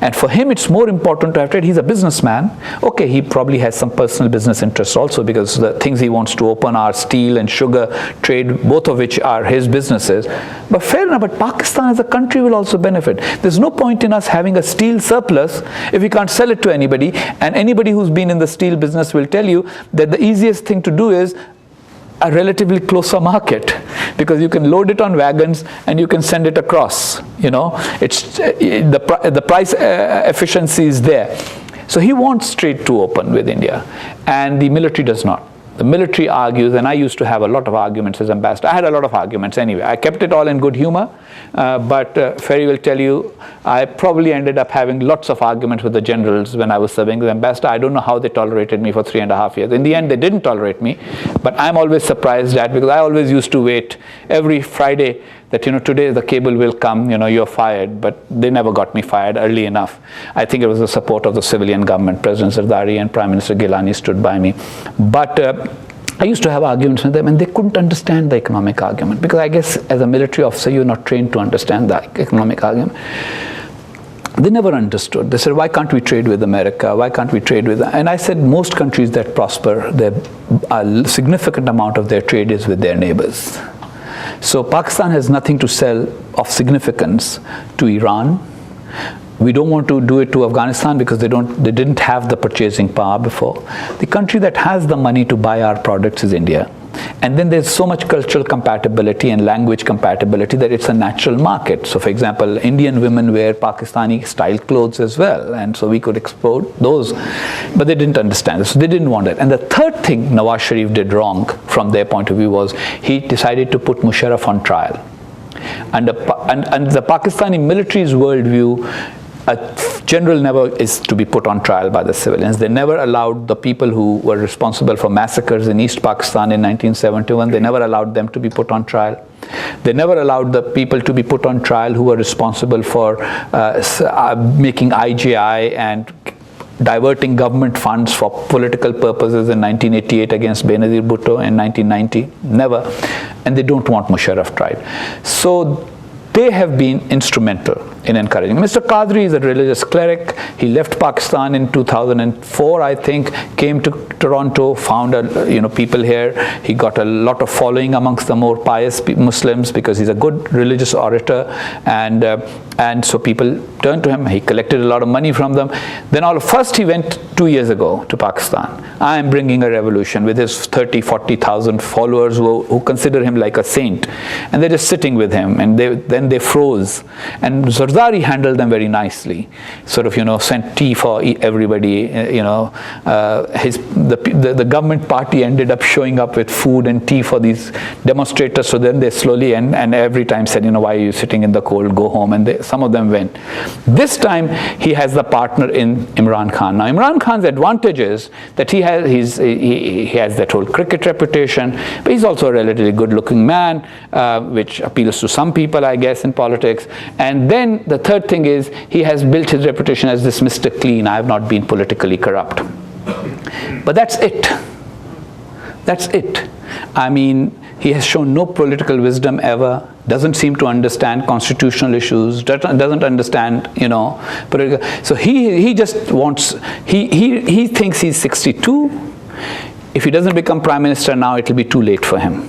B: And for him, it's more important to have trade. He's a businessman. Okay, he probably has some personal business interests also, because the things he wants to open are steel and sugar trade, both of which are his businesses. But fair enough, but Pakistan as a country will also benefit. There's no point in us having a steel surplus if we can't sell it to anybody. And anybody who's been in the steel business will tell you that the easiest thing to do is a relatively closer market, because you can load it on wagons and you can send it across. It's the price efficiency is there. So he wants trade to open with India, and the military does not. The military argues, and I used to have a lot of arguments as ambassador. I had a lot of arguments anyway. I kept it all in good humor, but Ferry will tell you, I probably ended up having lots of arguments with the generals when I was serving as ambassador. I don't know how they tolerated me for 3.5 years. In the end, they didn't tolerate me, but I'm always surprised at, because I always used to wait every Friday that, today the cable will come, you're fired, but they never got me fired early enough. I think it was the support of the civilian government. President Zardari and Prime Minister Gilani stood by me. But I used to have arguments with them, and they couldn't understand the economic argument, because I guess as a military officer, you're not trained to understand the economic argument. They never understood. They said, why can't we trade with America? Why can't we trade with... And I said, most countries that prosper, a significant amount of their trade is with their neighbors. So Pakistan has nothing to sell of significance to Iran. We don't want to do it to Afghanistan because they didn't have the purchasing power before. The country that has the money to buy our products is India. And then there's so much cultural compatibility and language compatibility that it's a natural market. So for example, Indian women wear Pakistani style clothes as well. And so we could export those. But they didn't understand this. So they didn't want it. And the third thing Nawaz Sharif did wrong from their point of view was he decided to put Musharraf on trial. And the Pakistani military's worldview, a general never is to be put on trial by the civilians. They never allowed the people who were responsible for massacres in East Pakistan in 1971, they never allowed them to be put on trial. They never allowed the people to be put on trial who were responsible for making IJI and diverting government funds for political purposes in 1988 against Benazir Bhutto in 1990. Never. And they don't want Musharraf tried. So they have been instrumental in encouraging. Mr. Qadri is a religious cleric. He left Pakistan in 2004, I think, came to Toronto, found people here. He got a lot of following amongst the more pious Muslims because he's a good religious orator, and so people turned to him. He collected a lot of money from them. Then first he went 2 years ago to Pakistan. I am bringing a revolution with his 30,000-40,000 followers who consider him like a saint, and they're just sitting with him, and then they froze. And Zardari handled them very nicely, sort of, sent tea for everybody, the government party ended up showing up with food and tea for these demonstrators, so then they slowly, and every time said, why are you sitting in the cold, go home, and some of them went. This time, he has the partner in Imran Khan. Now, Imran Khan's advantage is that he has that whole cricket reputation, but he's also a relatively good-looking man, which appeals to some people, I guess, in politics. And then the third thing is he has built his reputation as this Mr. Clean. I have not been politically corrupt. But that's it. That's it. I mean, he has shown no political wisdom ever, doesn't seem to understand constitutional issues, doesn't understand, political. So he just wants, he thinks he's 62. If he doesn't become prime minister now, it'll be too late for him.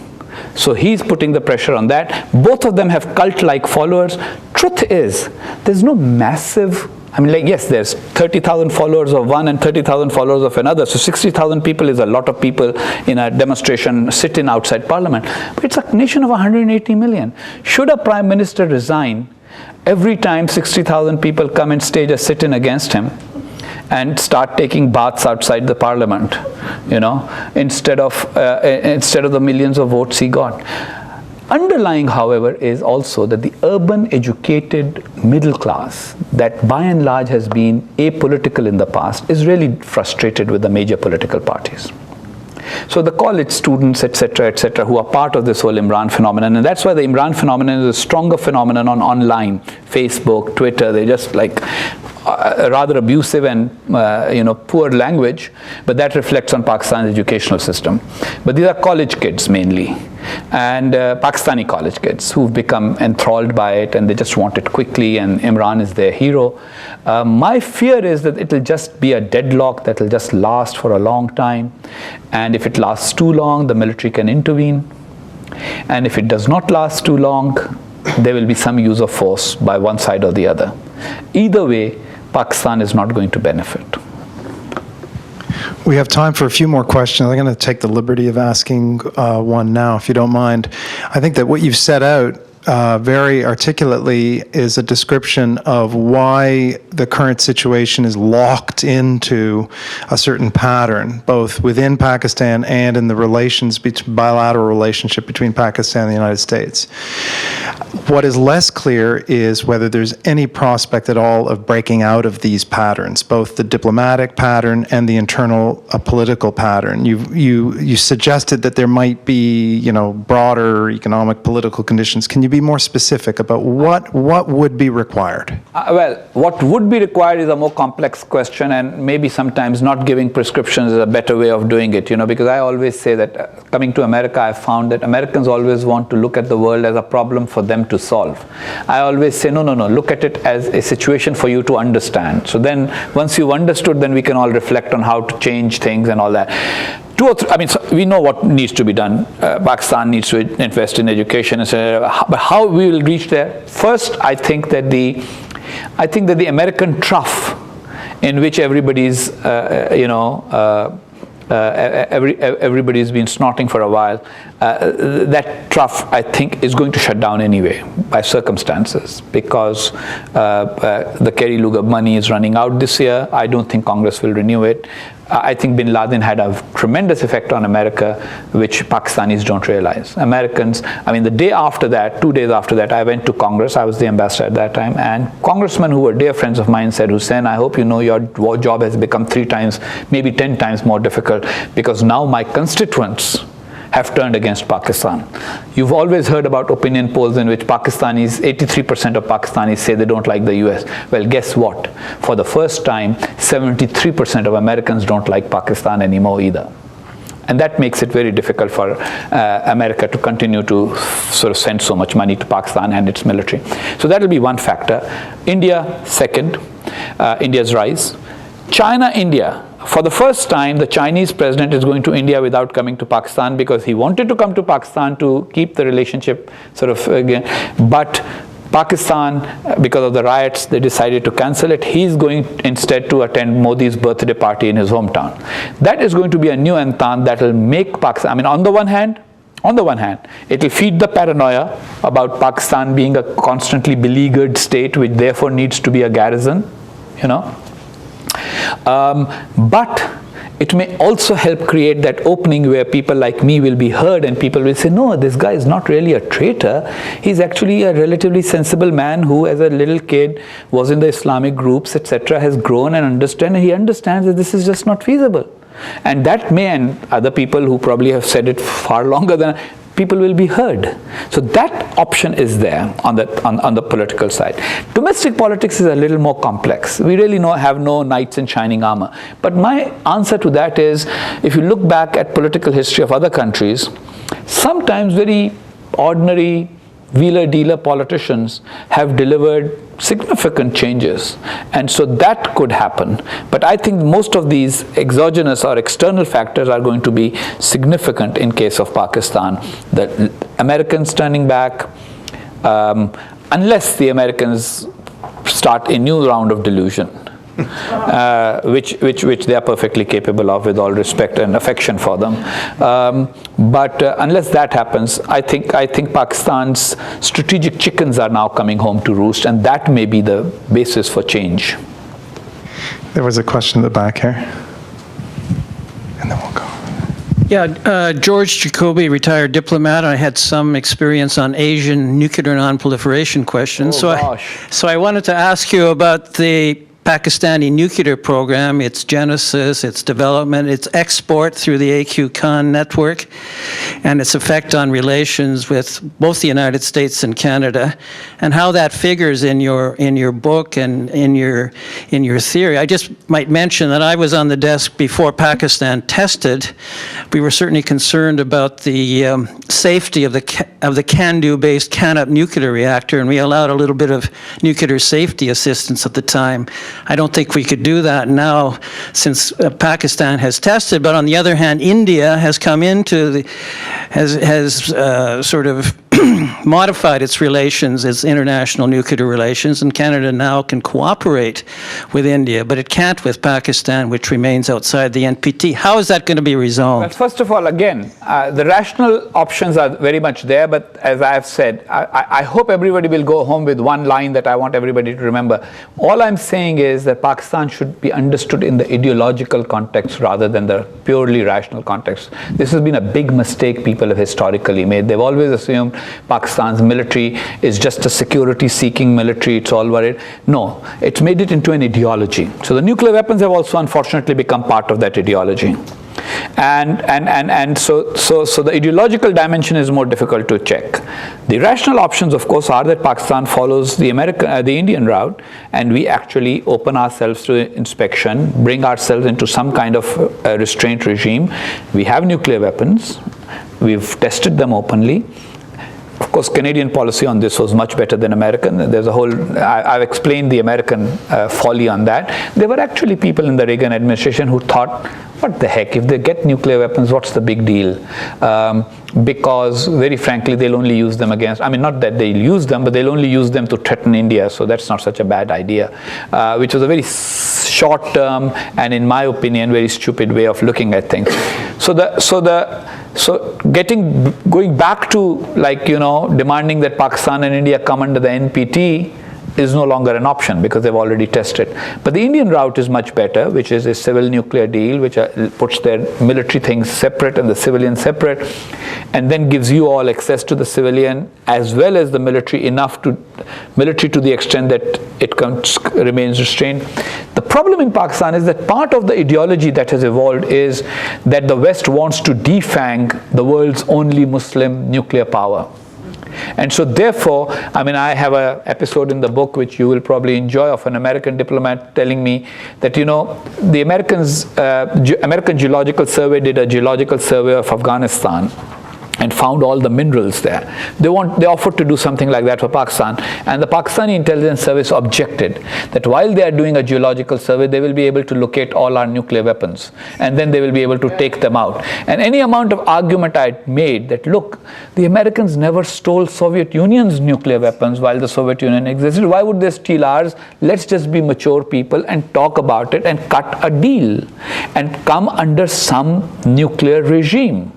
B: So he's putting the pressure on that. Both of them have cult-like followers. Truth is, there's no massive, yes, there's 30,000 followers of one and 30,000 followers of another. So 60,000 people is a lot of people in a demonstration sit-in outside parliament. But it's a nation of 180 million. Should a prime minister resign every time 60,000 people come and stage a sit-in against him and start taking baths outside the parliament, instead of the millions of votes he got? Underlying, however, is also that the urban educated middle class that by and large has been apolitical in the past is really frustrated with the major political parties. So the college students, etc., who are part of this whole Imran phenomenon, and that's why the Imran phenomenon is a stronger phenomenon on online, Facebook, Twitter. They're just like rather abusive and poor language, but that reflects on Pakistan's educational system. But these are college kids mainly, and Pakistani college kids who've become enthralled by it, and they just want it quickly, and Imran is their hero. My fear is that it'll just be a deadlock that will just last for a long time, and if it lasts too long, the military can intervene, and if it does not last too long, there will be some use of force by one side or the other. Either way, Pakistan is not going to benefit.
A: We have time for a few more questions. I'm going to take the liberty of asking one now, if you don't mind. I think that what you've set out very articulately is a description of why the current situation is locked into a certain pattern, both within Pakistan and in the bilateral relationship between Pakistan and the United States. What is less clear is whether there's any prospect at all of breaking out of these patterns, both the diplomatic pattern and the internal political pattern. You suggested that there might be, broader economic, political conditions. Can you be more specific about what would be required?
B: Well, what would be required is a more complex question, and maybe sometimes not giving prescriptions is a better way of doing it, because I always say that coming to America, I found that Americans always want to look at the world as a problem for them to solve. I always say, no, look at it as a situation for you to understand. So then once you've understood, then we can all reflect on how to change things and all that. So we know what needs to be done. Pakistan needs to invest in education, etc. But how we will reach there? First, I think that the American trough, in which everybody's everybody's been snorting for a while, that trough, I think, is going to shut down anyway by circumstances, because the Kerry Lugar money is running out this year. I don't think Congress will renew it. I think bin Laden had a tremendous effect on America, which Pakistanis don't realize. Americans, the day after that, 2 days after that, I went to Congress. I was the ambassador at that time, and congressmen who were dear friends of mine said, Husain, I hope you know your job has become 3 times, maybe 10 times more difficult, because now my constituents have turned against Pakistan. You've always heard about opinion polls in which 83% of Pakistanis say they don't like the US. Well, guess what? For the first time, 73% of Americans don't like Pakistan anymore either. And that makes it very difficult for America to continue to sort of send so much money to Pakistan and its military. So that will be one factor. India, second, India's rise. China, India. For the first time, the Chinese president is going to India without coming to Pakistan, because he wanted to come to Pakistan to keep the relationship sort of again. But Pakistan, because of the riots, they decided to cancel it. He's going instead to attend Modi's birthday party in his hometown. That is going to be a new entente that will make Pakistan, on the one hand, it will feed the paranoia about Pakistan being a constantly beleaguered state, which therefore needs to be a garrison, But it may also help create that opening where people like me will be heard, and people will say, no, this guy is not really a traitor. He's actually a relatively sensible man who, as a little kid, was in the Islamic groups, etc., has grown and he understands that this is just not feasible. And that may, and other people who probably have said it far longer than people will be heard. So that option is there on the political side. Domestic politics is a little more complex. We really have no knights in shining armor. But my answer to that is, if you look back at political history of other countries, sometimes very ordinary wheeler-dealer politicians have delivered significant changes, and so that could happen. But I think most of these exogenous or external factors are going to be significant in case of Pakistan. The Americans turning back, unless the Americans start a new round of delusion, which they are perfectly capable of, with all respect and affection for them. But unless that happens, I think Pakistan's strategic chickens are now coming home to roost, and that may be the basis for change.
A: There was a question in the back here, and then we'll go.
G: Yeah, George Jacoby, retired diplomat. I had some experience on Asian nuclear non-proliferation questions. So I wanted to ask you about the Pakistani nuclear program, its genesis, its development, its export through the AQ Khan network, and its effect on relations with both the United States and Canada, and how that figures in your book and in your theory. I just might mention that I was on the desk before Pakistan tested. We were certainly concerned about the safety of the CANDU-based Canup nuclear reactor, and we allowed a little bit of nuclear safety assistance at the time. I don't think we could do that now, since Pakistan has tested. But on the other hand, India has come into has sort of modified its relations, its international nuclear relations, and Canada now can cooperate with India, but it can't with Pakistan, which remains outside the NPT. How is that going to be resolved?
B: Well, first of all, again, the rational options are very much there, but as I have said, I hope everybody will go home with one line that I want everybody to remember. All I'm saying is that Pakistan should be understood in the ideological context rather than the purely rational context. This has been a big mistake people have historically made. They've always assumed Pakistan's military is just a security-seeking military, it's all worried. No, it's made it into an ideology. So the nuclear weapons have also unfortunately become part of that ideology. And so the ideological dimension is more difficult to check. The rational options, of course, are that Pakistan follows the Indian route, and we actually open ourselves to inspection, bring ourselves into some kind of restraint regime. We have nuclear weapons. We've tested them openly. Of course, Canadian policy on this was much better than American. There's a whole, I've explained the American folly on that. There were actually people in the Reagan administration who thought, what the heck, if they get nuclear weapons, what's the big deal? Because very frankly, they'll only use them against, I mean, not that they'll use them, but they'll only use them to threaten India, so that's not such a bad idea, which was a very short-term and, in my opinion, very stupid way of looking at things. So going back to, like, demanding that Pakistan and India come under the NPT is no longer an option because they've already tested. But the Indian route is much better, which is a civil nuclear deal, which puts their military things separate and the civilian separate, and then gives you all access to the civilian as well as the military, military to the extent that it remains restrained. The problem in Pakistan is that part of the ideology that has evolved is that the West wants to defang the world's only Muslim nuclear power. And so therefore, I mean, I have an episode in the book which you will probably enjoy of an American diplomat telling me that, the American Geological Survey did a geological survey of Afghanistan and found all the minerals there. They offered to do something like that for Pakistan, and the Pakistani intelligence service objected that while they are doing a geological survey, they will be able to locate all our nuclear weapons, and then they will be able to take them out. And any amount of argument I made that, look, the Americans never stole Soviet Union's nuclear weapons while the Soviet Union existed. Why would they steal ours? Let's just be mature people and talk about it and cut a deal and come under some nuclear regime.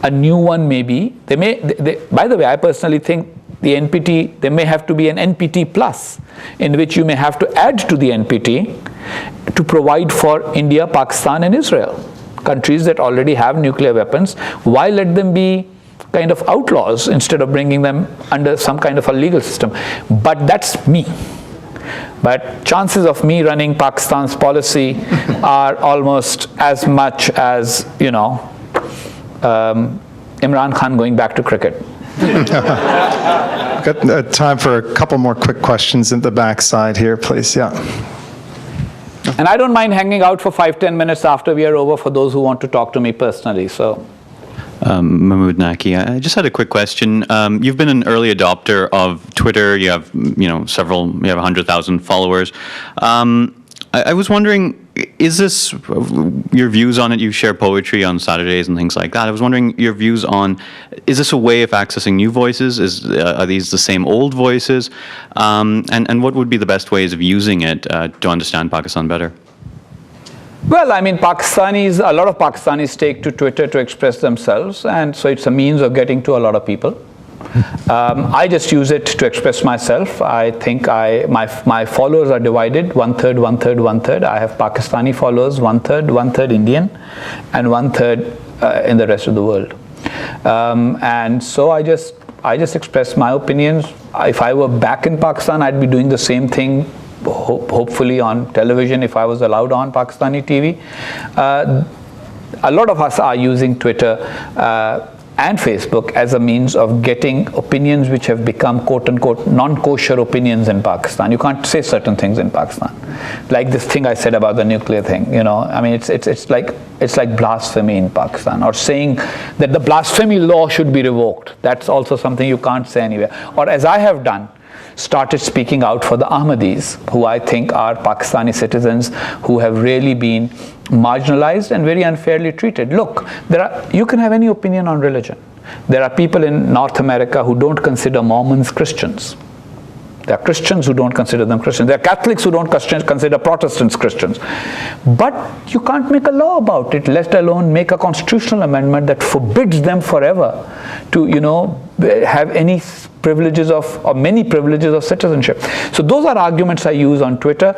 B: A new one maybe. By the way, I personally think the NPT, there may have to be an NPT plus, in which you may have to add to the NPT to provide for India, Pakistan, and Israel, countries that already have nuclear weapons. Why let them be kind of outlaws instead of bringing them under some kind of a legal system? But that's me. But chances of me running Pakistan's policy are almost as much as, Imran Khan going back to cricket.
A: Got time for a couple more quick questions at the back side here, please. Yeah.
B: And I don't mind hanging out for 5-10 minutes after we are over for those who want to talk to me personally. So,
H: Mahmood Naki, I just had a quick question. You've been an early adopter of Twitter. You have, you have 100,000 followers. I was wondering, is this your views on it? You share poetry on Saturdays and things like that. I was wondering your views on, is this a way of accessing new voices? Are these the same old voices? And what would be the best ways of using it to understand Pakistan better?
B: Well, I mean, a lot of Pakistanis take to Twitter to express themselves, and so it's a means of getting to a lot of people. I just use it to express myself. I think my followers are divided, 1/3, 1/3, 1/3. I have Pakistani followers, 1/3, 1/3 Indian, and 1/3 in the rest of the world. And so I just express my opinions. If I were back in Pakistan, I'd be doing the same thing, hopefully on television if I was allowed on Pakistani TV. A lot of us are using Twitter and Facebook as a means of getting opinions which have become quote-unquote non-kosher opinions in Pakistan. You can't say certain things in Pakistan, like this thing I said about the nuclear thing. I mean, it's like blasphemy in Pakistan, or saying that the blasphemy law should be revoked. That's also something you can't say anywhere. Or as I have done, started speaking out for the Ahmadis, who I think are Pakistani citizens who have really been marginalized and very unfairly treated. Look, you can have any opinion on religion. There are people in North America who don't consider Mormons Christians. There are Christians who don't consider them Christians. There are Catholics who don't consider Protestants Christians. But you can't make a law about it, let alone make a constitutional amendment that forbids them forever to, have any privileges or many privileges of citizenship. So those are arguments I use on Twitter.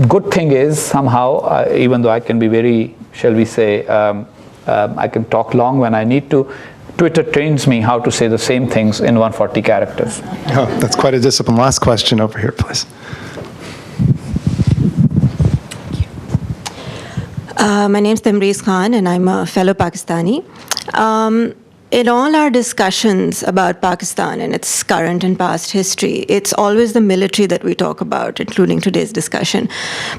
B: Good thing is somehow, even though I can be very, shall we say, I can talk long when I need to, Twitter trains me how to say the same things in 140 characters.
A: Oh, that's quite a discipline. Last question over here, please.
I: My name's Tamreez Khan, and I'm a fellow Pakistani. In all our discussions about Pakistan and its current and past history, it's always the military that we talk about, including today's discussion.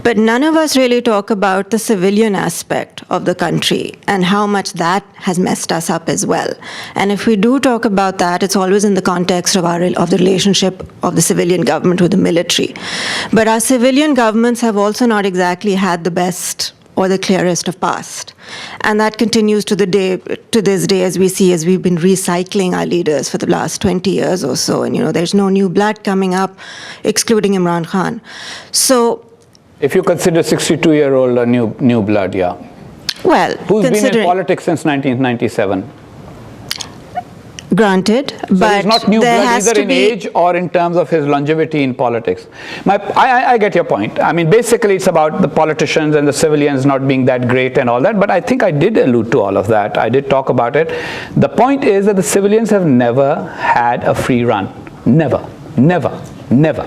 I: But none of us really talk about the civilian aspect of the country and how much that has messed us up as well. And if we do talk about that, it's always in the context of the relationship of the civilian government with the military. But our civilian governments have also not exactly had the best or the clearest of past. And that continues to this day, as we've been recycling our leaders for the last 20 years or so. And, there's no new blood coming up, excluding Imran Khan. So,
B: if you consider 62-year-old a new blood, yeah.
I: Well,
B: who's been in politics since 1997?
I: Granted,
B: so
I: but
B: he's not new blood either in age or in terms of his longevity in politics. I get your point. I mean, basically it's about the politicians and the civilians not being that great and all that, but I think I did allude to all of that. I did talk about it. The point is that the civilians have never had a free run. Never, never, never.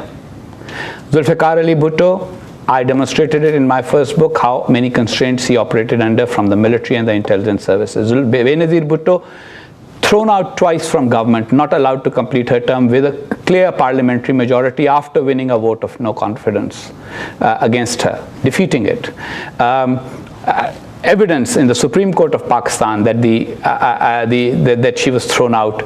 B: Zulfikar Ali Bhutto, I demonstrated it in my first book, how many constraints he operated under from the military and the intelligence services. Benazir Bhutto, thrown out twice from government, not allowed to complete her term with a clear parliamentary majority after winning a vote of no confidence against her, defeating it. Evidence in the Supreme Court of Pakistan that that she was thrown out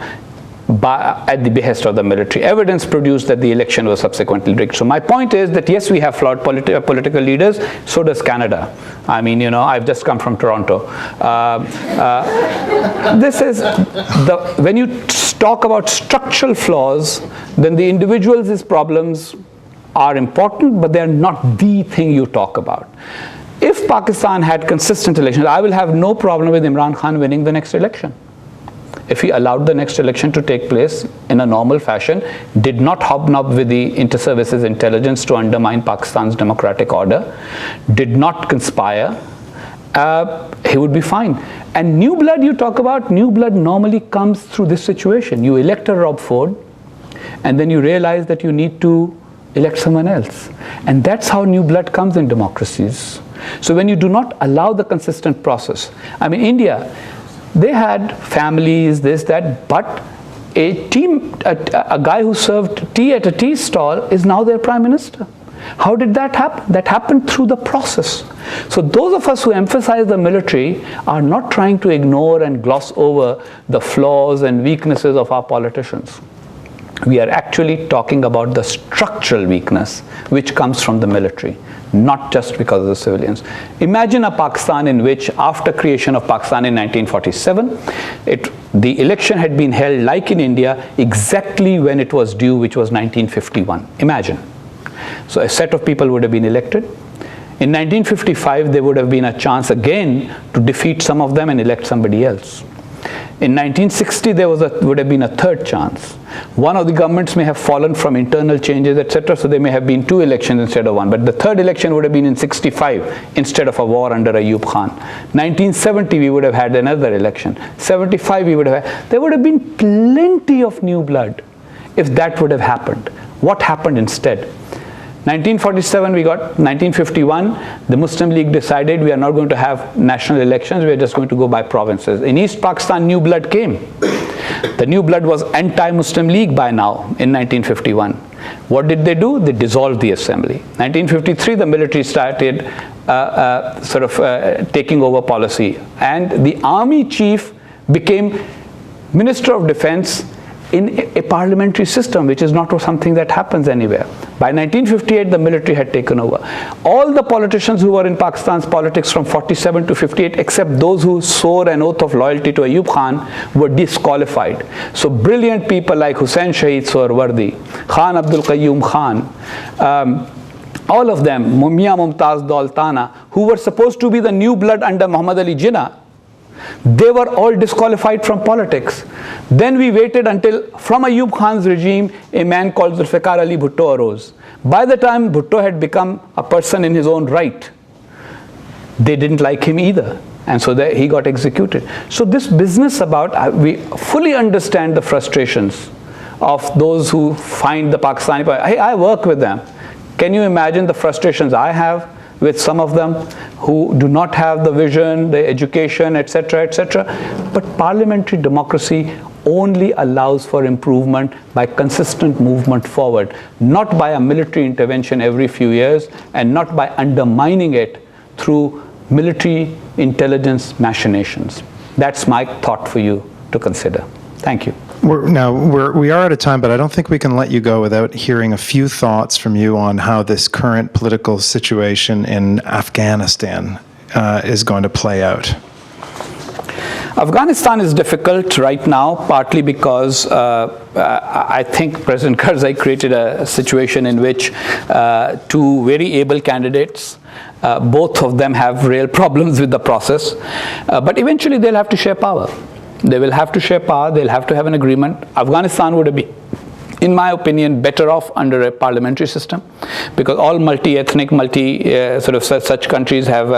B: at the behest of the military. Evidence produced that the election was subsequently rigged. So my point is that yes, we have flawed political leaders, so does Canada. I mean, I've just come from Toronto. When you talk about structural flaws, then the individuals' problems are important, but they're not the thing you talk about. If Pakistan had consistent elections, I will have no problem with Imran Khan winning the next election. If he allowed the next election to take place in a normal fashion, did not hobnob with the inter-services intelligence to undermine Pakistan's democratic order, did not conspire, he would be fine. And new blood you talk about, new blood normally comes through this situation. You elect a Rob Ford, and then you realize that you need to elect someone else. And that's how new blood comes in democracies. So when you do not allow the consistent process, I mean, India, they had families, this, that, but a guy who served tea at a tea stall is now their prime minister. How did that happen? That happened through the process. So those of us who emphasize the military are not trying to ignore and gloss over the flaws and weaknesses of our politicians. We are actually talking about the structural weakness which comes from the military, not just because of the civilians. Imagine a Pakistan in which, after creation of Pakistan in 1947, the election had been held, like in India, exactly when it was due, which was 1951. Imagine. So a set of people would have been elected. In 1955, there would have been a chance again to defeat some of them and elect somebody else. In 1960, there would have been a third chance. One of the governments may have fallen from internal changes, etc., so there may have been 2 elections instead of 1. But the third election would have been in 65 instead of a war under Ayub Khan. 1970, we would have had another election. 75, we would have had. There would have been plenty of new blood if that would have happened. What happened instead? 1947, we got 1951, the Muslim League decided we are not going to have national elections, we are just going to go by provinces. In East Pakistan, new blood came. The new blood was anti-Muslim League by now in 1951. What did they do? They dissolved the assembly. 1953, the military started taking over policy, and the army chief became Minister of Defense in a parliamentary system, which is not something that happens anywhere. By 1958, the military had taken over. All the politicians who were in Pakistan's politics from 47 to 58, except those who swore an oath of loyalty to Ayub Khan, were disqualified. So brilliant people like Hussain Shahid Suhrawardi, Khan Abdul Qayyum Khan, all of them, Mia Mumtaz Daultana, who were supposed to be the new blood under Muhammad Ali Jinnah, they were all disqualified from politics. Then we waited until, from Ayub Khan's regime, a man called Zulfikar Ali Bhutto arose. By the time Bhutto had become a person in his own right, they didn't like him either. And so he got executed. So this business about, we fully understand the frustrations of those who find the Pakistani, hey, I work with them. Can you imagine the frustrations I have with some of them who do not have the vision, the education, etc., etc. But parliamentary democracy only allows for improvement by consistent movement forward, not by a military intervention every few years, and not by undermining it through military intelligence machinations. That's my thought for you to consider. Thank you.
A: We are out of time, but I don't think we can let you go without hearing a few thoughts from you on how this current political situation in Afghanistan is going to play out.
B: Afghanistan is difficult right now, partly because I think President Karzai created a situation in which two very able candidates, both of them have real problems with the process, but eventually they'll have to share power. They will have to share power, they'll have to have an agreement. Afghanistan would be, in my opinion, better off under a parliamentary system, because all multi-ethnic, such countries have,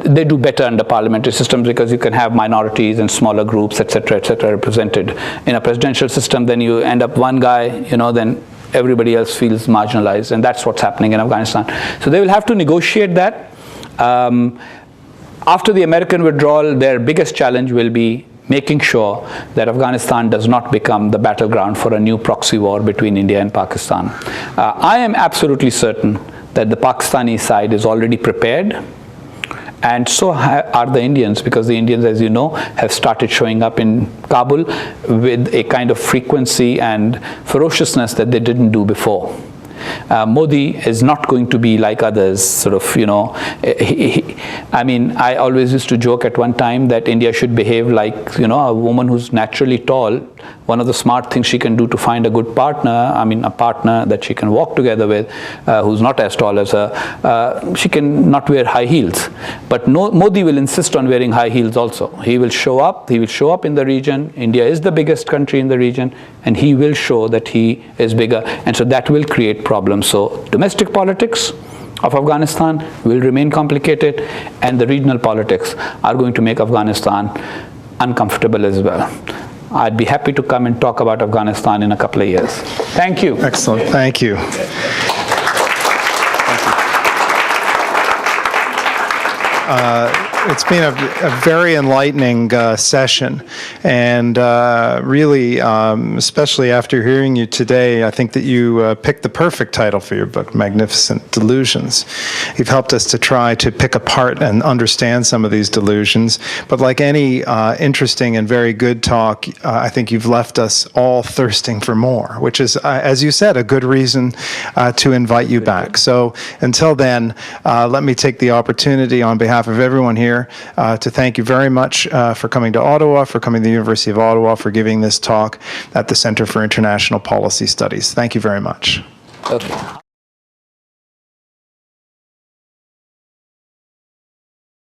B: they do better under parliamentary systems, because you can have minorities and smaller groups, etc., represented. In a presidential system, then you end up one guy, then everybody else feels marginalized, and that's what's happening in Afghanistan. So they will have to negotiate that. After the American withdrawal, their biggest challenge will be making sure that Afghanistan does not become the battleground for a new proxy war between India and Pakistan. I am absolutely certain that the Pakistani side is already prepared, and so are the Indians, because the Indians, as you know, have started showing up in Kabul with a kind of frequency and ferociousness that they didn't do before. Modi is not going to be like others, I mean, I always used to joke at one time that India should behave like, a woman who's naturally tall. One of the smart things she can do to find a good partner, a partner that she can walk together with, who's not as tall as her, she can not wear high heels. But Modi will insist on wearing high heels also. He will show up in the region. India is the biggest country in the region, and he will show that he is bigger. And so that will create problems. So domestic politics of Afghanistan will remain complicated, and the regional politics are going to make Afghanistan uncomfortable as well. I'd be happy to come and talk about Afghanistan in a couple of years. Thank you.
A: Excellent. Thank you. It's been a very enlightening session, and really, especially after hearing you today, I think that you picked the perfect title for your book, Magnificent Delusions. You've helped us to try to pick apart and understand some of these delusions, but like any interesting and very good talk, I think you've left us all thirsting for more, which is, as you said, a good reason to invite you back. So until then, let me take the opportunity on behalf of everyone here to thank you very much for coming to Ottawa, for coming to the University of Ottawa, for giving this talk at the Centre for International Policy Studies. Thank you very much.
B: Okay.